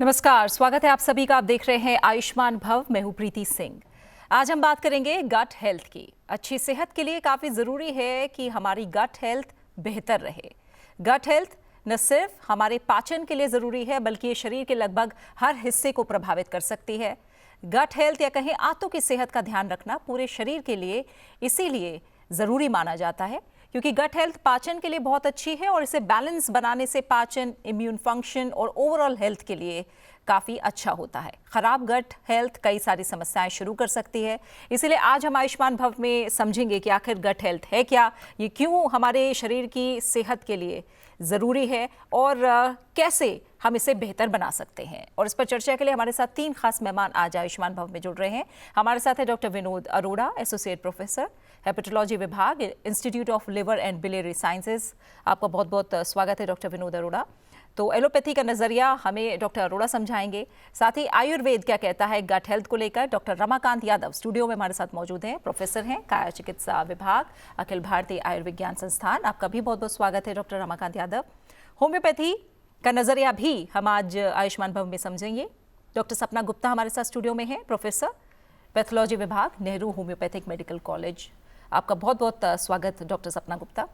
नमस्कार, स्वागत है आप सभी का। आप देख रहे हैं आयुष्मान भव। मैं हूं प्रीति सिंह। आज हम बात करेंगे गट हेल्थ की। अच्छी सेहत के लिए काफ़ी ज़रूरी है कि हमारी गट हेल्थ बेहतर रहे। गट हेल्थ न सिर्फ हमारे पाचन के लिए ज़रूरी है, बल्कि ये शरीर के लगभग हर हिस्से को प्रभावित कर सकती है। गट हेल्थ या कहें आंतों की सेहत का ध्यान रखना पूरे शरीर के लिए इसीलिए ज़रूरी माना जाता है क्योंकि गट हेल्थ पाचन के लिए बहुत अच्छी है और इसे बैलेंस बनाने से पाचन, इम्यून फंक्शन और ओवरऑल हेल्थ के लिए काफ़ी अच्छा होता है। खराब गट हेल्थ कई सारी समस्याएं शुरू कर सकती है। इसीलिए आज हम आयुष्मान भव में समझेंगे कि आखिर गट हेल्थ है क्या, ये क्यों हमारे शरीर की सेहत के लिए ज़रूरी है और कैसे हम इसे बेहतर बना सकते हैं। और इस पर चर्चा के लिए हमारे साथ 3 खास मेहमान आज आयुष्मान भव में जुड़ रहे हैं। हमारे साथ है doctor Vinod Arora, associate professor, hepatology विभाग, institute of liver and biliary sciences. आपका बहुत बहुत स्वागत है डॉक्टर विनोद अरोड़ा। तो एलोपैथी का नज़रिया हमें डॉक्टर अरोड़ा समझाएंगे। साथ ही आयुर्वेद क्या कहता है गट हेल्थ को लेकर, डॉक्टर रमाकांत यादव स्टूडियो में हमारे साथ मौजूद हैं, प्रोफेसर हैं, काया चिकित्सा विभाग, अखिल भारतीय आयुर्विज्ञान संस्थान। आपका भी बहुत बहुत स्वागत है डॉक्टर रमाकांत यादव। होम्योपैथी का नज़रिया भी हम आज आयुष्मान भव में समझेंगे। डॉक्टर सपना गुप्ता हमारे साथ स्टूडियो में है, प्रोफेसर, पैथोलॉजी विभाग, नेहरू होम्योपैथिक मेडिकल कॉलेज। आपका बहुत बहुत स्वागत डॉक्टर सपना गुप्ता।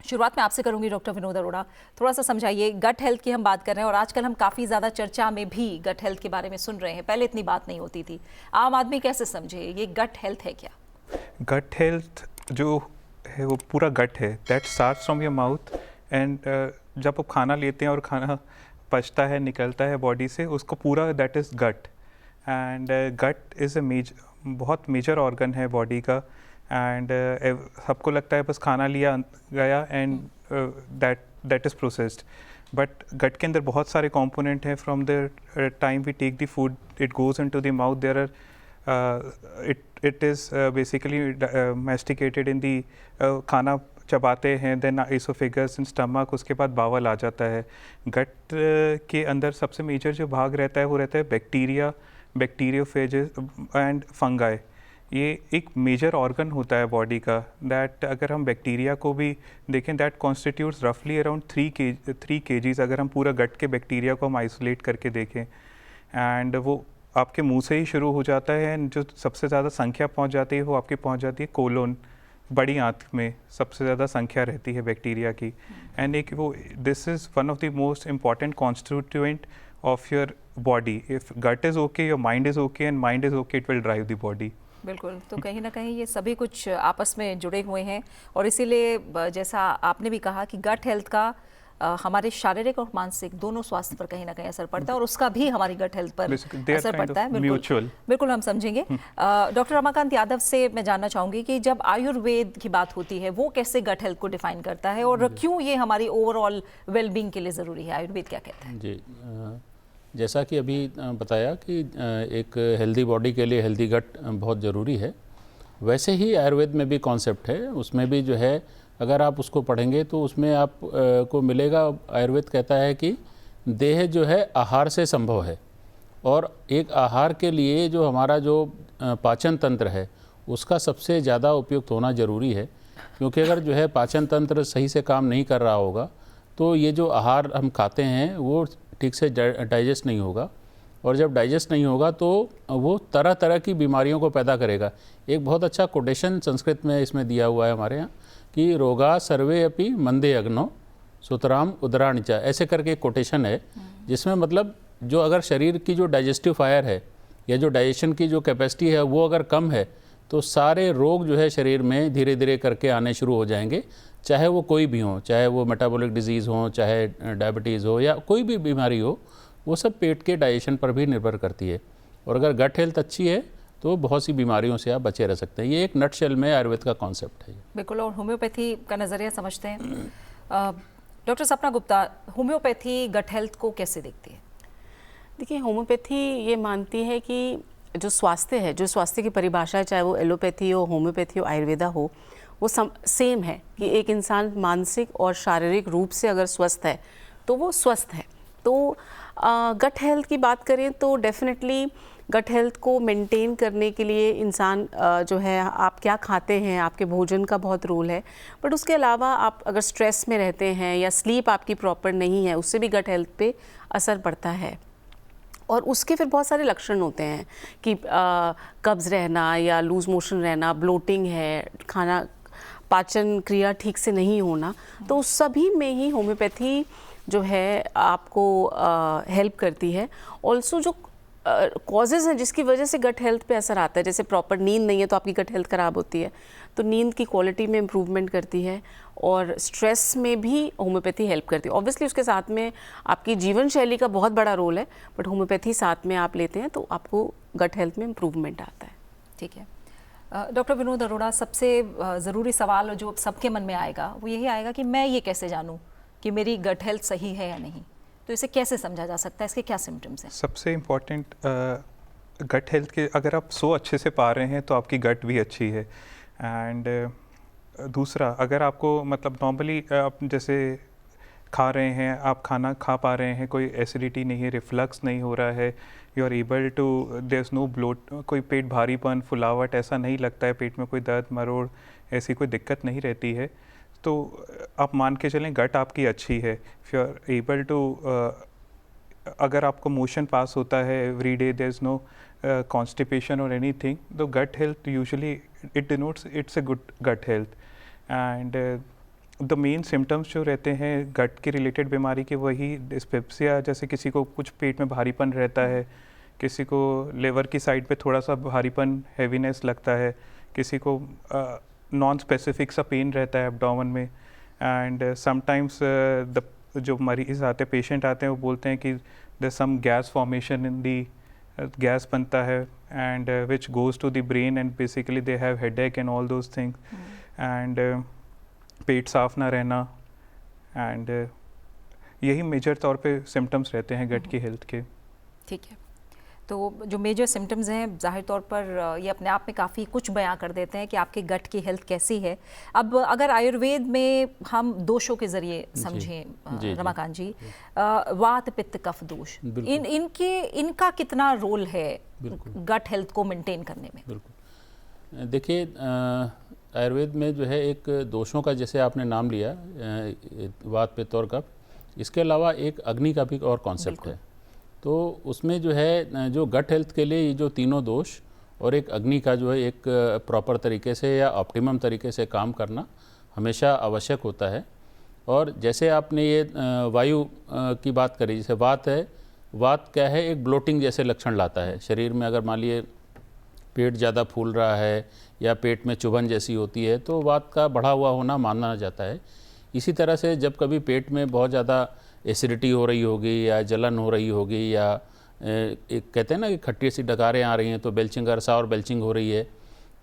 शुरुआत में आपसे करूंगी डॉक्टर विनोद अरोड़ा, थोड़ा सा समझाइए। गट हेल्थ की हम बात कर रहे हैं और आजकल हम काफ़ी ज़्यादा चर्चा में भी गट हेल्थ के बारे में सुन रहे हैं। पहले इतनी बात नहीं होती थी। आम आदमी कैसे समझे ये गट हेल्थ है क्या? गट हेल्थ जो है वो पूरा गट है, that starts from your mouth and जब आप खाना लेते हैं और खाना पचता है, निकलता है बॉडी से, उसको पूरा that is gut. And gut is बहुत मेजर ऑर्गन है बॉडी का। एंड सबको लगता है बस खाना लिया गया and that is processed, but gut के अंदर बहुत सारे कंपोनेंट हैं। From the time we take the food, it goes into the mouth, there are it is basically masticated in the खाना चबाते हैं, देन इसोफेगस एंड स्टमक, उसके बाद बावल आ जाता है। गट के अंदर सबसे मेजर जो भाग रहता है वो रहता है बैक्टीरिया, बैक्टीरियोफेजेस एंड फंगाई। ये एक मेजर ऑर्गन होता है बॉडी का। दैट अगर हम बैक्टीरिया को भी देखें, दैट कॉन्स्टिट्यूट्स रफली अराउंड 3 kgs अगर हम पूरा गट के बैक्टीरिया को हम आइसोलेट करके देखें। एंड वो आपके मुंह से ही शुरू हो जाता है एंड जो सबसे ज़्यादा संख्या पहुंच जाती है वो आपकी पहुंच जाती है कोलोन, बड़ी आंत में सबसे ज़्यादा संख्या रहती है बैक्टीरिया की। एंड एक वो this is one of the most important constituent of your body. If gut is okay, your mind is okay, and mind is okay, it will drive the body. बिल्कुल, तो कहीं ना कहीं ये सभी कुछ आपस में जुड़े हुए हैं और इसीलिए जैसा आपने भी कहा कि गट हेल्थ का हमारे शारीरिक और मानसिक दोनों स्वास्थ्य पर कहीं ना कहीं असर पड़ता है और उसका भी हमारी गट हेल्थ पर असर पड़ता है। बिल्कुल बिल्कुल हम समझेंगे। डॉक्टर रमाकांत यादव से मैं जानना चाहूँगी कि जब आयुर्वेद की बात होती है वो कैसे गट हेल्थ को डिफाइन करता है और क्यों ये हमारी ओवरऑल वेलबींग के लिए ज़रूरी है? आयुर्वेद क्या कहता है? जी, जैसा कि अभी बताया कि एक हेल्दी बॉडी के लिए हेल्दी गट बहुत ज़रूरी है, वैसे ही आयुर्वेद में भी कॉन्सेप्ट है। उसमें भी जो है अगर आप उसको पढ़ेंगे तो उसमें आप को मिलेगा, आयुर्वेद कहता है कि देह जो है आहार से संभव है और एक आहार के लिए जो हमारा जो पाचन तंत्र है उसका सबसे ज़्यादा उपयुक्त होना ज़रूरी है। क्योंकि अगर जो है पाचन तंत्र सही से काम नहीं कर रहा होगा तो ये जो आहार हम खाते हैं वो ठीक से डाइजेस्ट नहीं होगा और जब डाइजेस्ट नहीं होगा तो वो तरह तरह की बीमारियों को पैदा करेगा। एक बहुत अच्छा कोटेशन संस्कृत में इसमें दिया हुआ है हमारे यहाँ कि रोगा सर्वे अपि मंदे अग्नो सुतराम उदराणिचा, ऐसे करके एक कोटेशन है जिसमें मतलब जो अगर शरीर की जो डाइजेस्टिव फायर है या जो डाइजेशन की जो कैपेसिटी है वो अगर कम है तो सारे रोग जो है शरीर में धीरे धीरे करके आने शुरू हो जाएंगे, चाहे वो कोई भी हो, चाहे वो मेटाबॉलिक डिजीज़ हो, चाहे डायबिटीज़ हो या कोई भी बीमारी हो, वो सब पेट के डाइजेशन पर भी निर्भर करती है। और अगर गट हेल्थ अच्छी है तो बहुत सी बीमारियों से आप बचे रह सकते हैं। ये एक नटशेल में आयुर्वेद का कॉन्सेप्ट है। बिल्कुल, और होम्योपैथी का नज़रिया समझते हैं। डॉक्टर सपना गुप्ता, होम्योपैथी गट हेल्थ को कैसे देखती है? देखिए, होम्योपैथी ये मानती है कि जो स्वास्थ्य है, जो स्वास्थ्य की परिभाषा है, चाहे वो एलोपैथी हो, होम्योपैथी हो, आयुर्वेदा हो, वो सेम है कि एक इंसान मानसिक और शारीरिक रूप से अगर स्वस्थ है तो वो स्वस्थ है। तो गट हेल्थ की बात करें तो डेफिनेटली गट हेल्थ को मेंटेन करने के लिए इंसान जो है आप क्या खाते हैं, आपके भोजन का बहुत रोल है। बट उसके अलावा आप अगर स्ट्रेस में रहते हैं या स्लीप आपकी प्रॉपर नहीं है, उससे भी गट हेल्थ पे असर पड़ता है। और उसके फिर बहुत सारे लक्षण होते हैं कि कब्ज़ रहना या लूज़ मोशन रहना, ब्लोटिंग है, खाना पाचन क्रिया ठीक से नहीं होना, तो उस सभी में ही होम्योपैथी जो है आपको हेल्प करती है। ऑल्सो जो कॉजेज़ हैं जिसकी वजह से गट हेल्थ पे असर आता है, जैसे प्रॉपर नींद नहीं है तो आपकी गट हेल्थ ख़राब होती है, तो नींद की क्वालिटी में इम्प्रूवमेंट करती है, और स्ट्रेस में भी होम्योपैथी हेल्प करती है। ऑब्वियसली उसके साथ में आपकी जीवन शैली का बहुत बड़ा रोल है, बट होम्योपैथी साथ में आप लेते हैं तो आपको गट हेल्थ में इम्प्रूवमेंट आता है। ठीक है। डॉक्टर विनोद अरोड़ा, सबसे ज़रूरी सवाल जो सबके मन में आएगा वो यही आएगा कि मैं ये कैसे जानूँ कि मेरी गट हेल्थ सही है या नहीं, तो इसे कैसे समझा जा सकता है, इसके क्या सिम्टम्स हैं? सबसे इम्पॉर्टेंट गट हेल्थ के, अगर आप सो अच्छे से पा रहे हैं तो आपकी गट भी अच्छी है। एंड दूसरा, अगर आपको मतलब नॉर्मली आप जैसे खा रहे हैं, आप खाना खा पा रहे हैं, कोई एसिडिटी नहीं है, रिफ्लक्स नहीं हो रहा है, you are able to, there is no bloat, कोई पेट भारीपन, फुलावट ऐसा नहीं लगता है, पेट में कोई दर्द मरोड़ ऐसी कोई दिक्कत नहीं रहती है, तो आप मान के चलें गट आपकी अच्छी है। If you are able to, अगर आपको मोशन पास होता है every day, there is no constipation और एनीथिंग, तो gut health usually it denotes it's a good gut health. And the main symptoms जो रहते हैं गट के रिलेटेड बीमारी के, वही डिस्पेप्सिया, जैसे किसी को कुछ पेट में भारीपन रहता है, किसी को लिवर की साइड पे थोड़ा सा भारीपन, हैवीनेस लगता है, किसी को नॉन स्पेसिफिक सा पेन रहता है एब्डोमेन में। एंड समटाइम्स द जो मरीज आते हैं, पेशेंट आते हैं, वो बोलते हैं कि there some gas formation in the, gas बनता है, and which goes to the brain, and basically they have headache and all those things. And पेट साफ ना रहना, एंड यही मेजर तौर पे सिम्टम्स रहते हैं गट की हेल्थ के। ठीक है, तो जो मेजर सिम्टम्स हैं जाहिर तौर पर ये अपने आप में काफ़ी कुछ बयां कर देते हैं कि आपके गट की हेल्थ कैसी है। अब अगर आयुर्वेद में हम दोषों के ज़रिए समझें रमाकांत जी, वात पित्त कफ दोष, इनका कितना रोल है गट हेल्थ को मेंटेन करने में? बिल्कुल, देखिए आयुर्वेद में जो है एक दोषों का, जैसे आपने नाम लिया वात पित्त और कफ, इसके अलावा एक अग्नि का भी और कॉन्सेप्ट है। तो उसमें जो है जो गट हेल्थ के लिए ये जो तीनों दोष और एक अग्नि का जो है एक प्रॉपर तरीके से या ऑप्टिमम तरीके से काम करना हमेशा आवश्यक होता है। और जैसे आपने ये वायु की बात करी, जैसे वात है, वात क्या है, एक ब्लोटिंग जैसे लक्षण लाता है शरीर में। अगर मान लिए पेट ज़्यादा फूल रहा है या पेट में चुभन जैसी होती है तो वात का बढ़ा हुआ होना माना जाता है। इसी तरह से जब कभी पेट में बहुत ज़्यादा एसिडिटी हो रही होगी या जलन हो रही होगी, या एक कहते हैं ना कि खट्टी सी डकारें आ रही हैं तो बेल्चिंग, अरसा और बेल्चिंग हो रही है,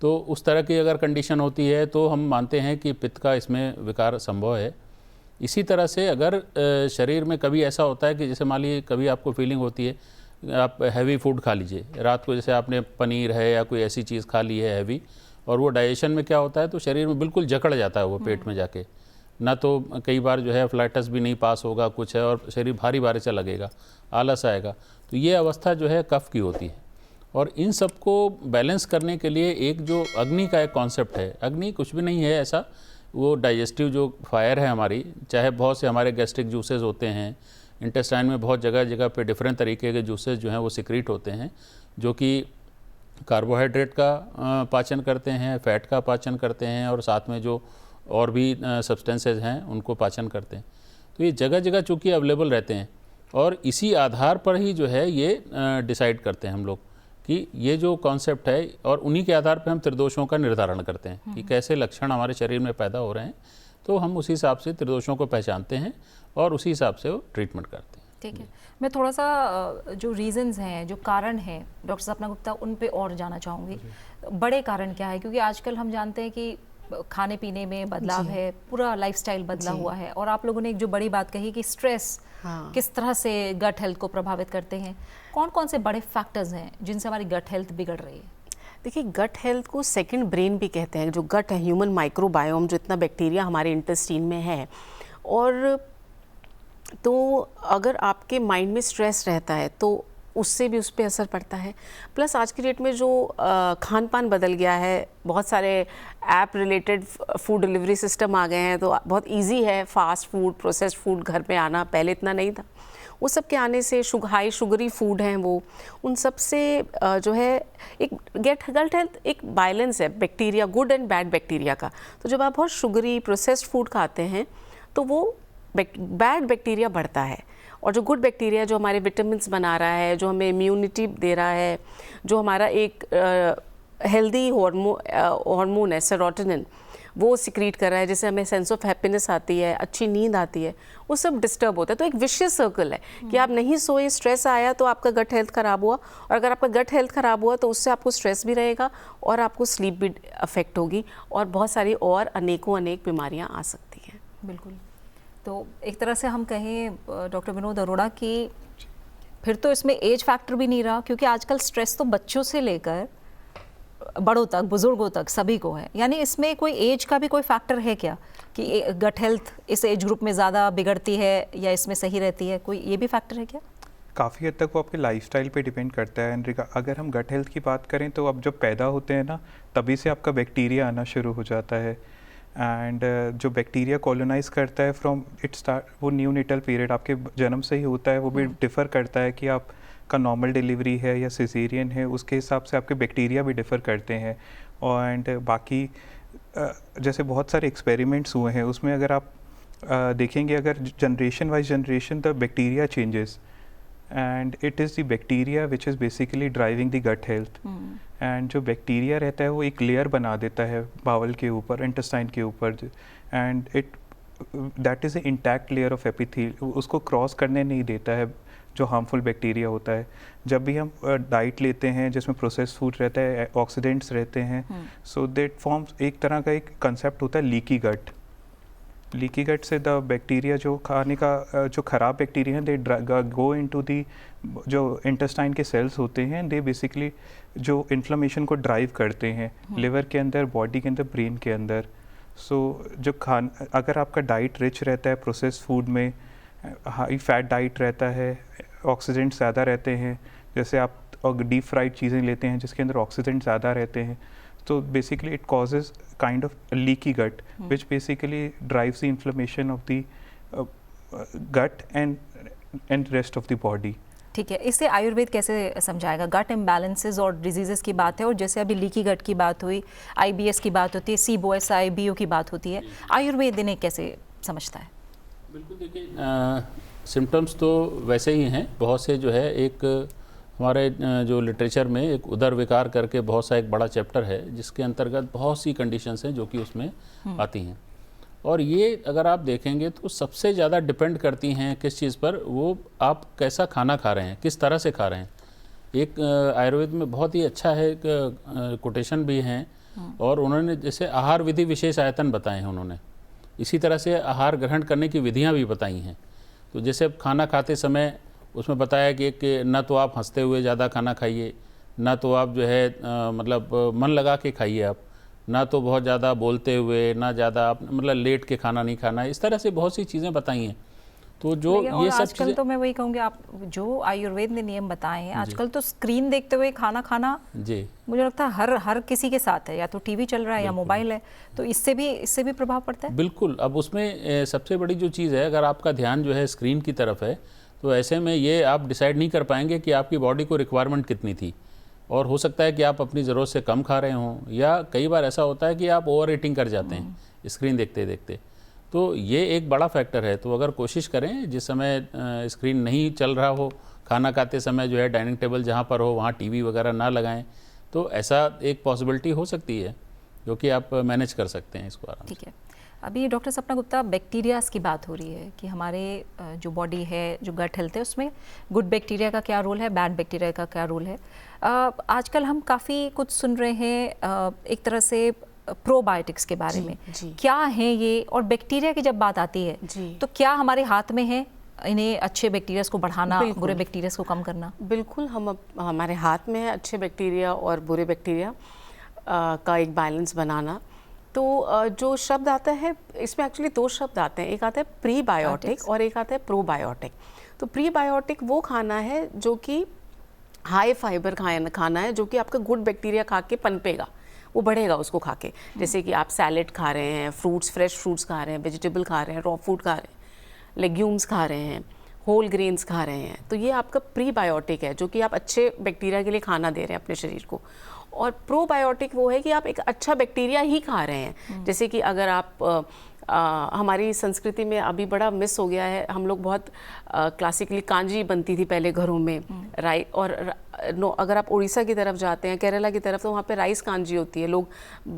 तो उस तरह की अगर कंडीशन होती है तो हम मानते हैं कि पित्त का इसमें विकार संभव है। इसी तरह से अगर शरीर में कभी ऐसा होता है कि जैसे मान लीजिए कभी आपको फीलिंग होती है, आप हैवी फूड खा लीजिए रात को, जैसे आपने पनीर है या कोई ऐसी चीज़ खा ली है हैवी, और वो डाइजेशन में क्या होता है तो शरीर में बिल्कुल जकड़ जाता है वो पेट में जाके, ना तो कई बार जो है फ्लाइटस भी नहीं पास होगा, कुछ है, और शरीर भारी भारी सा लगेगा, आलस आएगा। तो ये अवस्था जो है कफ की होती है। और इन सब को बैलेंस करने के लिए एक जो अग्नि का एक कॉन्सेप्ट है, अग्नि कुछ भी नहीं है ऐसा, वो डाइजेस्टिव जो फायर है हमारी, चाहे बहुत से हमारे गैस्ट्रिक जूसेस होते हैं, इंटेस्टाइन में बहुत जगह जगह पे डिफरेंट तरीके के जूसेस जो हैं वो सिक्रीट होते हैं, जो कि कार्बोहाइड्रेट का पाचन करते हैं, फैट का पाचन करते हैं, और साथ में जो और भी सब्सटेंसेज हैं उनको पाचन करते हैं। तो ये जगह जगह चूँकि अवेलेबल रहते हैं, और इसी आधार पर ही जो है ये डिसाइड करते हैं हम लोग कि ये जो कॉन्सेप्ट है, और उन्हीं के आधार पर हम त्रिदोषों का निर्धारण करते हैं कि कैसे लक्षण हमारे शरीर में पैदा हो रहे हैं, तो हम उसी हिसाब से त्रिदोषों को पहचानते हैं और उसी हिसाब से वो ट्रीटमेंट करते हैं। ठीक है, मैं थोड़ा सा जो रीजंस हैं, जो कारण हैं डॉक्टर सपना गुप्ता, उन पे और जाना चाहूँगी। बड़े कारण क्या है, क्योंकि आजकल हम जानते हैं कि खाने पीने में बदलाव है, पूरा लाइफस्टाइल बदला हुआ है, और आप लोगों ने एक जो बड़ी बात कही कि स्ट्रेस किस तरह से गट हेल्थ को प्रभावित करते हैं, कौन कौन से बड़े फैक्टर्स हैं जिनसे हमारी गट हेल्थ बिगड़ रही है? देखिए, गट हेल्थ को सेकंड ब्रेन भी कहते हैं। जो गट है, ह्यूमन माइक्रोबायोम, जो इतना बैक्टीरिया हमारे इंटेस्टाइन में है, और तो अगर आपके माइंड में स्ट्रेस रहता है तो उससे भी उस पर असर पड़ता है। प्लस आज की डेट में जो खान पान बदल गया है, बहुत सारे app related food delivery system आ गए हैं, तो बहुत इजी है फास्ट फूड, प्रोसेस्ड फूड घर पे आना, पहले इतना नहीं था। वो सब के आने से हाई शुगरी फूड हैं वो, उन सब से जो है एक गट हेल्थ एक बैलेंस है bacteria, good and bad bacteria का। तो जब आप बहुत शुगरी प्रोसेस्ड फूड खाते हैं तो वो बैड बैक्टीरिया बढ़ता है, और जो गुड बैक्टीरिया जो हमारे विटामिन्स बना रहा है, जो हमें इम्यूनिटी दे रहा है, जो हमारा एक हेल्दी हार्मोन है सेरोटोनिन, वो सिक्रीट कर रहा है, जिससे हमें सेंस ऑफ हैप्पीनेस आती है, अच्छी नींद आती है, वो सब डिस्टर्ब होता है। तो एक विशियस सर्कल है कि आप नहीं सोए, स्ट्रेस आया तो आपका गट हेल्थ ख़राब हुआ, और अगर आपका गट हेल्थ ख़राब हुआ तो उससे आपको स्ट्रेस भी रहेगा और आपको स्लीप भी अफेक्ट होगी, और बहुत सारी और अनेक बीमारियाँ आ सकती हैं। बिल्कुल। तो एक तरह से हम कहें डॉक्टर विनोद अरोड़ा कि फिर तो इसमें एज फैक्टर भी नहीं रहा, क्योंकि आजकल स्ट्रेस तो बच्चों से लेकर बड़ों तक, बुजुर्गों तक सभी को है। यानी इसमें कोई एज का भी कोई फैक्टर है क्या कि गट हेल्थ इस एज ग्रुप में ज़्यादा बिगड़ती है या इसमें सही रहती है, कोई ये भी फैक्टर है क्या? काफ़ी हद तक वो आपके लाइफस्टाइल पे डिपेंड करता है। एंड अगर हम गट हेल्थ की बात करें तो अब जब पैदा होते हैं ना, तभी से आपका बैक्टीरिया आना शुरू हो जाता है। एंड जो बैक्टीरिया कॉलोनाइज करता है फ्रॉम इट स्टार्ट, वो न्यूनेटल पीरियड आपके जन्म से ही होता है, वो भी डिफ़र करता है कि आप का नॉर्मल डिलीवरी है या सिजेरियन है, उसके हिसाब से आपके बैक्टीरिया भी डिफ़र करते हैं। एंड बाकी जैसे बहुत सारे एक्सपेरिमेंट्स हुए हैं, उसमें अगर आप देखेंगे, अगर generation wise generation the bacteria changes, and it is the bacteria which is basically driving the gut health. And जो बैक्टीरिया रहता है वो एक लेयर बना देता है बावल के ऊपर, इंटेस्टाइन के ऊपर, and that is a intact layer of epithel, उसको क्रॉस करने नहीं देता है जो हार्मफुल बैक्टीरिया होता है। जब भी हम डाइट लेते हैं जिसमें प्रोसेस्ड फूड रहता है, ऑक्सीडेंट्स रहते हैं, सो दैट फॉर्म्स एक तरह का एक कंसेप्ट होता है लीकी गट। लीकी गट से द बैक्टीरिया जो खाने का जो ख़राब बैक्टीरिया हैं, दे गो इनटू दी जो इंटेस्टाइन के सेल्स होते हैं, दे बेसिकली जो इन्फ्लेमेशन को ड्राइव करते हैं लिवर के अंदर, बॉडी के अंदर, ब्रेन के अंदर। सो जो अगर आपका डाइट रिच रहता है प्रोसेस्ड फूड में, हाई फैट डाइट रहता है, ऑक्सीडेंट ज़्यादा रहते हैं, जैसे आप डीप फ्राइड चीज़ें लेते हैं जिसके अंदर ऑक्सीडेंट ज़्यादा रहते हैं, तो basically it causes kind of leaky gut which basically drives the inflammation of the gut and rest of the body. ठीक है, इसे आयुर्वेद कैसे समझाएगा? गट इम्बैलेंसेस और डिजीज़ेस की बात है, और जैसे अभी लीकी गट की बात हुई, IBS की बात होती है, CBOSI BO की बात होती है, आयुर्वेद इन्हें कैसे समझता है? बिल्कुल, देखिए सिम्टम्स तो वैसे ही हैं। बहुत से जो है, एक हमारे जो लिटरेचर में एक उदर विकार करके बहुत सा एक बड़ा चैप्टर है, जिसके अंतर्गत बहुत सी कंडीशंस हैं जो कि उसमें आती हैं, और ये अगर आप देखेंगे तो सबसे ज़्यादा डिपेंड करती हैं किस चीज़ पर, वो आप कैसा खाना खा रहे हैं, किस तरह से खा रहे हैं। एक आयुर्वेद में बहुत ही अच्छा है, एक कोटेशन भी हैं, और उन्होंने जैसे आहार विधि विशेष आयतन बताए हैं उन्होंने, इसी तरह से आहार ग्रहण करने की विधियां भी बताई हैं। तो जैसे खाना खाते समय उसमें बताया कि न तो आप हंसते हुए ज़्यादा खाना खाइए, ना तो आप जो है मतलब मन लगा के खाइए आप, ना तो बहुत ज़्यादा बोलते हुए, ना ज़्यादा आप मतलब लेट के खाना नहीं खाना, इस तरह से बहुत सी चीज़ें बताई हैं। तो जो ये सब आजकल तो मैं वही कहूँगी, आप जो आयुर्वेद ने नियम बताए हैं, आजकल तो स्क्रीन देखते हुए खाना खाना जी मुझे लगता है हर किसी के साथ है, या तो टीवी चल रहा है या मोबाइल है, तो इससे भी प्रभाव पड़ता है। बिल्कुल। अब उसमें सबसे बड़ी जो चीज़ है, अगर आपका ध्यान जो है स्क्रीन की तरफ है, तो ऐसे में ये आप डिसाइड नहीं कर पाएंगे कि आपकी बॉडी को रिक्वायरमेंट कितनी थी, और हो सकता है कि आप अपनी ज़रूरत से कम खा रहे हों, या कई बार ऐसा होता है कि आप ओवर ईटिंग कर जाते हैं स्क्रीन देखते देखते। तो ये एक बड़ा फैक्टर है। तो अगर कोशिश करें जिस समय स्क्रीन नहीं चल रहा हो, खाना खाते समय जो है डाइनिंग टेबल जहाँ पर हो वहाँ टीवी वगैरह ना लगाएं, तो ऐसा एक पॉसिबिलिटी हो सकती है जो कि आप मैनेज कर सकते हैं इसको आराम से। ठीक है, अभी डॉक्टर सपना गुप्ता, बैक्टीरियाज की बात हो रही है कि हमारे जो बॉडी है, जो गट हेल्थ है, उसमें गुड बैक्टीरिया का क्या रोल है, बैड बैक्टीरिया का क्या रोल है। आजकल हम काफ़ी कुछ सुन रहे हैं एक तरह से प्रोबायोटिक्स के बारे में, क्या है ये, और बैक्टीरिया की जब बात आती है तो क्या हमारे हाथ में है इन्हें अच्छे बैक्टीरियाज को बढ़ाना, बुरे बैक्टीरियाज को कम करना? बिल्कुल, हमारे हाथ में है अच्छे बैक्टीरिया और बुरे बैक्टीरिया का एक बैलेंस बनाना। तो जो शब्द आता है इसमें एक्चुअली दो शब्द आते हैं, एक आता है प्रीबायोटिक और एक आता है प्रोबायोटिक। तो प्रीबायोटिक वो खाना है जो कि हाई फाइबर खाना है, जो कि आपका गुड बैक्टीरिया खा के पनपेगा, वो बढ़ेगा उसको खा के। जैसे कि आप सैलेड खा रहे हैं, फ्रूट्स, फ्रेश फ्रूट्स खा रहे हैं, वेजिटेबल खा रहे हैं, रॉ फूड खा रहे हैं, लेग्यूम्स खा रहे हैं, होल ग्रेन्स खा रहे हैं, तो ये आपका प्रीबायोटिक है, जो कि आप अच्छे बैक्टीरिया के लिए खाना दे रहे हैं अपने शरीर को। और प्रोबायोटिक वो है कि आप एक अच्छा बैक्टीरिया ही खा रहे हैं। जैसे कि अगर आप हमारी संस्कृति में अभी बड़ा मिस हो गया है, हम लोग बहुत क्लासिकली कांजी बनती थी पहले घरों में, अगर आप उड़ीसा की तरफ जाते हैं, केरला की तरफ, तो वहाँ पे राइस कांजी होती है। लोग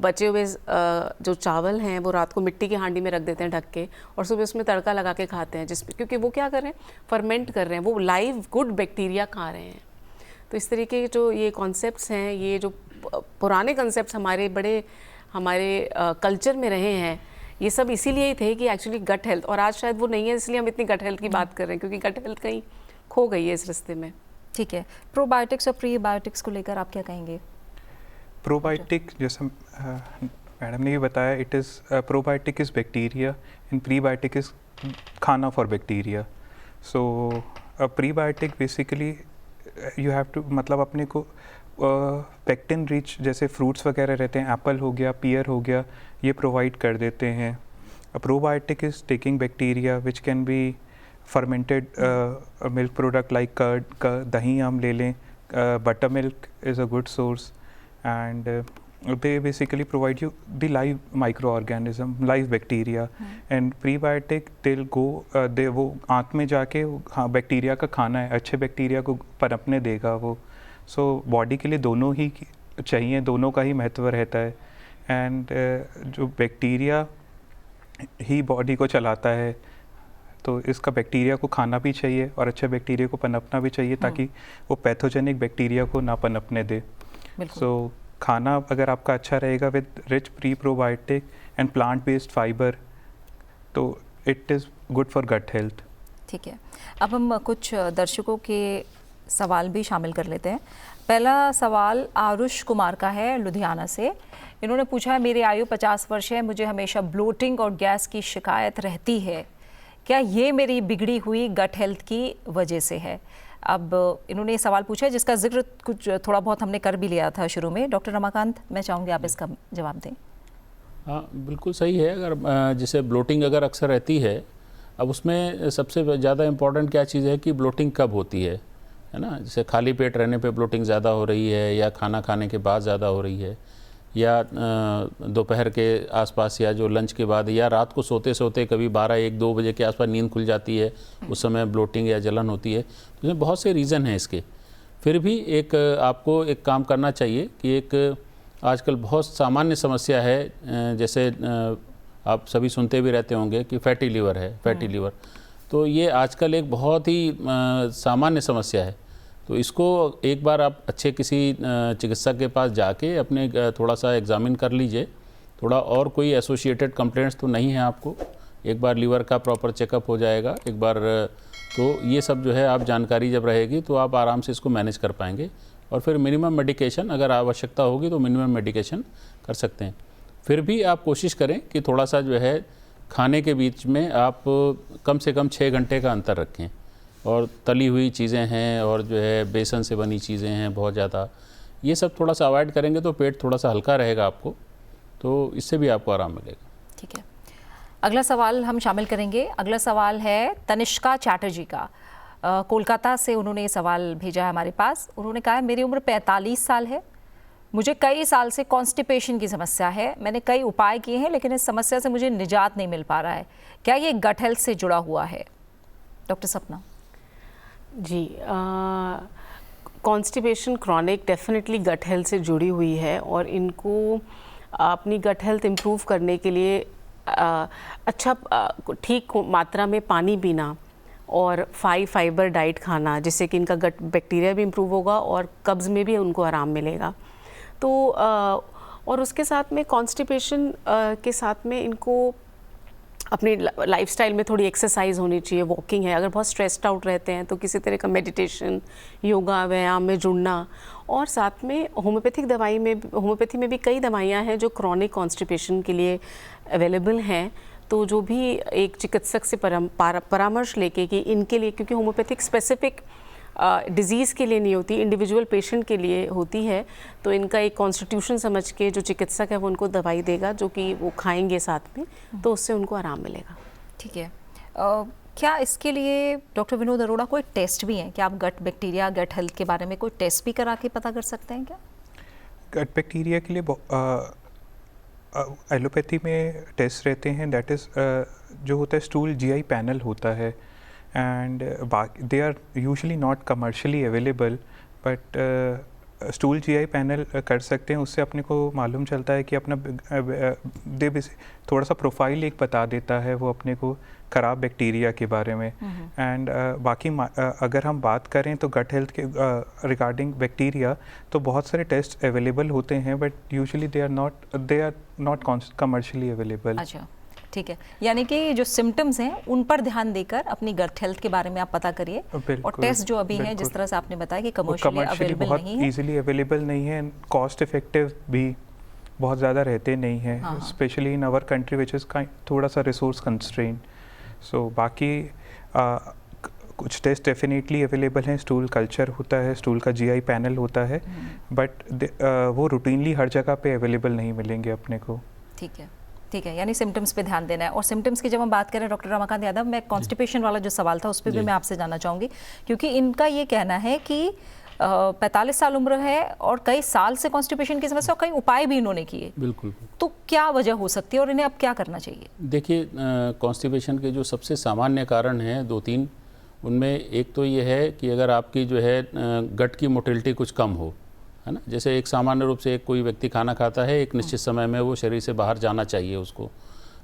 बचे हुए जो चावल हैं वो रात को मिट्टी की हांडी में रख देते हैं ढक के, और सुबह उसमें तड़का लगा के खाते हैं, क्योंकि वो क्या कर रहे हैं, फर्मेंट कर रहे हैं, वो लाइव गुड बैक्टीरिया खा रहे हैं। तो इस तरीके के जो ये कॉन्सेप्ट्स हैं, ये जो पुराने कॉन्सेप्ट्स हमारे कल्चर में रहे हैं, ये सब इसीलिए ही थे कि एक्चुअली गट हेल्थ, और आज शायद वो नहीं है, इसलिए हम इतनी गट हेल्थ की बात कर रहे हैं, क्योंकि गट हेल्थ कहीं खो गई है इस रास्ते में। ठीक है, प्रोबायोटिक्स और प्रीबायोटिक्स को लेकर आप क्या कहेंगे? प्रोबायोटिक, जैसा मैडम ने भी बताया, it is probiotic is bacteria and prebiotic is खाना for bacteria. So prebiotic basically you have to, मतलब अपने को पेक्टिन रिच जैसे फ्रूट्स वगैरह रहते हैं, एप्पल हो गया, पियर हो गया, ये प्रोवाइड कर देते हैं। Probiotic is taking bacteria which can be fermented milk product like curd, दही हम ले लें, butter milk is a good source, and they basically provide you the live microorganism, live bacteria, and prebiotic they'll go वो आँत में जाके हाँ bacteria का खाना है, अच्छे बैक्टीरिया को पनपने देगा वो। सो बॉडी के लिए दोनों ही चाहिए, दोनों का ही महत्व रहता है। एंड जो बैक्टीरिया ही बॉडी को चलाता है, तो इसका बैक्टीरिया को खाना भी चाहिए और अच्छे बैक्टीरिया को पनपना भी चाहिए, ताकि वो पैथोजेनिक बैक्टीरिया को ना पनपने दे। सो खाना अगर आपका अच्छा रहेगा with rich pre probiotic and plant based fibre, तो it is good for gut health. ठीक है, अब हम कुछ दर्शकों के सवाल भी शामिल कर लेते हैं। पहला सवाल आरुष कुमार का है, लुधियाना से। इन्होंने पूछा है, मेरी आयु 50 वर्ष है, मुझे हमेशा ब्लोटिंग और गैस की शिकायत रहती है, क्या ये मेरी बिगड़ी हुई गट हेल्थ की वजह से है? अब इन्होंने ये सवाल पूछा है जिसका जिक्र कुछ थोड़ा बहुत हमने कर भी लिया था शुरू में। डॉक्टर रमाकांत, मैं चाहूँगी आप इसका जवाब दें। हाँ, बिल्कुल सही है। अगर जैसे ब्लोटिंग अगर अक्सर रहती है, अब उसमें सबसे ज़्यादा इम्पॉर्टेंट क्या चीज़ है कि ब्लोटिंग कब होती है ना। जैसे खाली पेट रहने पे ब्लोटिंग ज़्यादा हो रही है, या खाना खाने के बाद ज़्यादा हो रही है, या दोपहर के आसपास, या जो लंच के बाद, या रात को सोते सोते कभी 12-1-2 बजे के आसपास नींद खुल जाती है, उस समय ब्लोटिंग या जलन होती है। तो इसमें बहुत से रीज़न हैं इसके। फिर भी एक आपको एक काम करना चाहिए कि एक आजकल बहुत सामान्य समस्या है, जैसे आप सभी सुनते भी रहते होंगे कि फैटी लीवर है, फैटी लीवर। तो ये आजकल एक बहुत ही सामान्य समस्या है। तो इसको एक बार आप अच्छे किसी चिकित्सक के पास जाके अपने थोड़ा सा एग्जामिन कर लीजिए, थोड़ा और कोई एसोसिएटेड कंप्लेंट्स तो नहीं है आपको। एक बार लीवर का प्रॉपर चेकअप हो जाएगा एक बार, तो ये सब जो है आप जानकारी जब रहेगी तो आप आराम से इसको मैनेज कर पाएंगे। और फिर मिनिमम मेडिकेशन अगर आवश्यकता होगी तो मिनिमम मेडिकेशन कर सकते हैं। फिर भी आप कोशिश करें कि थोड़ा सा जो है खाने के बीच में आप कम से कम 6 घंटे का अंतर रखें। और तली हुई चीज़ें हैं और जो है बेसन से बनी चीज़ें हैं बहुत ज़्यादा, ये सब थोड़ा सा अवॉइड करेंगे तो पेट थोड़ा सा हल्का रहेगा आपको, तो इससे भी आपको आराम मिलेगा। ठीक है, अगला सवाल हम शामिल करेंगे। अगला सवाल है तनिष्का चैटर्जी का, कोलकाता से उन्होंने ये सवाल भेजा है हमारे पास। उन्होंने कहा है, मेरी उम्र 45 साल है, मुझे कई साल से कॉन्स्टिपेशन की समस्या है, मैंने कई उपाय किए हैं लेकिन इस समस्या से मुझे निजात नहीं मिल पा रहा है, क्या ये गट हेल्थ से जुड़ा हुआ है? Doctor Sapna ji, constipation chronic definitely gut health से जुड़ी हुई है, और इनको अपनी गट हेल्थ इम्प्रूव करने के लिए अच्छा ठीक मात्रा में पानी पीना और फाइबर डाइट खाना, जिससे कि इनका गट बैक्टीरिया भी इम्प्रूव होगा और कब्ज़ में भी उनको आराम मिलेगा। तो और उसके साथ में कॉन्स्टिपेशन के साथ में इनको अपनी लाइफस्टाइल में थोड़ी एक्सरसाइज होनी चाहिए, वॉकिंग है, अगर बहुत स्ट्रेस्ड आउट रहते हैं तो किसी तरह का मेडिटेशन, योगा, व्यायाम में जुड़ना। और साथ में होम्योपैथी में भी कई दवाइयाँ हैं जो क्रॉनिक कॉन्स्टिपेशन के लिए अवेलेबल हैं। तो जो भी एक चिकित्सक से परामर्श लेके कि इनके लिए, क्योंकि होम्योपैथिक स्पेसिफिक डिजीज़ के लिए नहीं होती, इंडिविजुअल पेशेंट के लिए होती है। तो इनका एक कॉन्स्टिट्यूशन समझ के जो चिकित्सक है वो उनको दवाई देगा जो कि वो खाएंगे साथ में, तो उससे उनको आराम मिलेगा। ठीक है। क्या इसके लिए डॉक्टर विनोद अरोड़ा कोई टेस्ट भी हैं? क्या आप गट बैक्टीरिया, गट हेल्थ के बारे में कोई टेस्ट भी करा के पता कर सकते हैं क्या? गट बैक्टीरिया के लिए एलोपैथी में टेस्ट रहते हैं, दैट इज़ जो होता है स्टूल जीआई पैनल होता है, and they are usually not commercially available, but stool GI panel कर सकते हैं। उससे अपने को मालूम चलता है कि अपना थोड़ा सा प्रोफाइल एक बता देता है वो अपने को ख़राब बैक्टीरिया के बारे में। एंड बाकी अगर हम बात करें तो गट हेल्थ के रिगार्डिंग बैक्टीरिया तो बहुत सारे टेस्ट अवेलेबल होते हैं, but usually they are not commercially available. अच्छा, ठीक है। यानी कि जो सिम्टम्स हैं उन पर ध्यान देकर अपनी गट हेल्थ के बारे में आप पता करिए, और टेस्ट जो अभी हैं जिस तरह से आपने बताया कि कमर्शियली अवेलेबल नहीं है, इजीली अवेलेबल नहीं है, कॉस्ट इफेक्टिव भी बहुत ज़्यादा रहते नहीं हैं, specially in our country which is थोड़ा सा रिसोर्स कंस्ट्रेंट। सो बाकी कुछ टेस्ट डेफिनेटली अवेलेबल हैं। स्टूल कल्चर होता है, स्टूल का जीआई पैनल होता है, बट वो रूटीनली हर जगह पे अवेलेबल नहीं मिलेंगे अपने को। ठीक है, ठीक है। यानी सिम्टम्स पे ध्यान देना है। और सिम्टम्स की जब हम बात करें डॉक्टर रमाकांत यादव, मैं कॉन्स्टिपेशन वाला जो सवाल था उस पर भी मैं आपसे जानना चाहूँगी, क्योंकि इनका ये कहना है कि 45 साल उम्र है और कई साल से कॉन्स्टिपेशन की समस्या और कई उपाय भी इन्होंने किए। बिल्कुल। तो क्या वजह हो सकती है और इन्हें अब क्या करना चाहिए? देखिए, कॉन्स्टिपेशन के जो सबसे सामान्य कारण हैं 2-3, उनमें एक तो ये है कि अगर आपकी जो है गट की मोटिलिटी कुछ कम हो, है ना। जैसे एक सामान्य रूप से एक कोई व्यक्ति खाना खाता है, एक निश्चित समय में वो शरीर से बाहर जाना चाहिए उसको।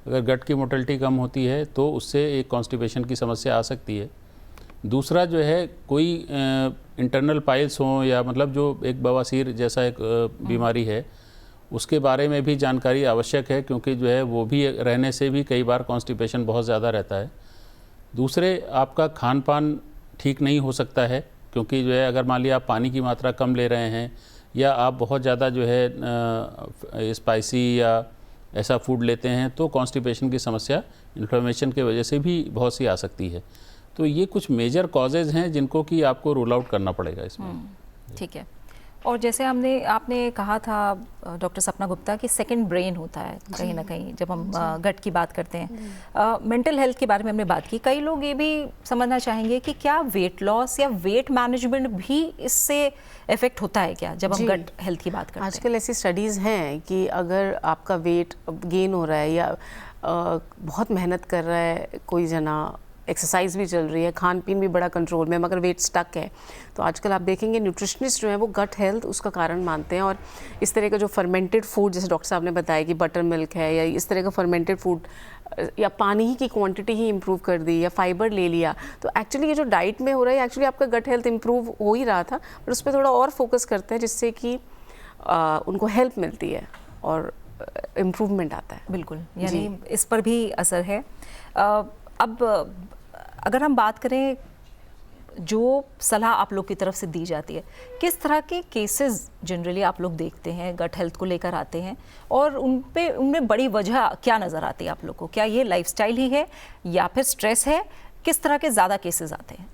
अगर गट की मोटिलिटी कम होती है तो उससे एक कॉन्स्टिपेशन की समस्या आ सकती है। दूसरा जो है कोई इंटरनल पाइल्स हों, या मतलब जो एक बवासीर जैसा एक बीमारी है, उसके बारे में भी जानकारी आवश्यक है, क्योंकि जो है वो भी रहने से भी कई बार कॉन्स्टिपेशन बहुत ज़्यादा रहता है। दूसरे, आपका खान पान ठीक नहीं हो सकता है, क्योंकि जो है अगर मान लिया आप पानी की मात्रा कम ले रहे हैं, या आप बहुत ज़्यादा जो है स्पाइसी या ऐसा फूड लेते हैं, तो कॉन्स्टिपेशन की समस्या इन्फ्लेमेशन की वजह से भी बहुत सी आ सकती है। तो ये कुछ मेजर कॉजेज़ हैं जिनको कि आपको रूल आउट करना पड़ेगा इसमें। ठीक है। और जैसे आपने कहा था डॉक्टर सपना गुप्ता कि सेकंड ब्रेन होता है कहीं ना कहीं जब हम गट की बात करते हैं। मेंटल हेल्थ के बारे में हमने बात की, कई लोग ये भी समझना चाहेंगे कि क्या वेट लॉस या वेट मैनेजमेंट भी इससे इफेक्ट होता है क्या, जब हम गट हेल्थ की बात करते हैं? आजकल ऐसी स्टडीज़ हैं कि अगर आपका वेट गेन हो रहा है या बहुत मेहनत कर रहा है कोई जना, एक्सरसाइज भी चल रही है, खान पीन भी बड़ा कंट्रोल में, मगर वेट स्टक है, तो आजकल आप देखेंगे न्यूट्रिशनिस्ट जो है वो गट हेल्थ उसका कारण मानते हैं। और इस तरह का जो फर्मेंटेड फूड, जैसे डॉक्टर साहब ने बताया कि बटर मिल्क है या इस तरह का फर्मेंटेड फूड, या पानी ही की क्वांटिटी ही इम्प्रूव कर दी, या फाइबर ले लिया, तो एक्चुअली ये जो डाइट में हो रहा है एक्चुअली आपका गट हेल्थ इम्प्रूव हो ही रहा था, पर उस पर थोड़ा और फोकस करते हैं जिससे कि उनको हेल्प मिलती है और इम्प्रूवमेंट आता है। बिल्कुल, यानी इस पर भी असर है। अब अगर हम बात करें जो सलाह आप लोग की तरफ से दी जाती है, किस तरह के केसेस जनरली आप लोग देखते हैं गट हेल्थ को लेकर आते हैं, और उनमें बड़ी वजह क्या नज़र आती है आप लोग को? क्या ये लाइफस्टाइल ही है या फिर स्ट्रेस है? किस तरह के ज़्यादा केसेस आते हैं?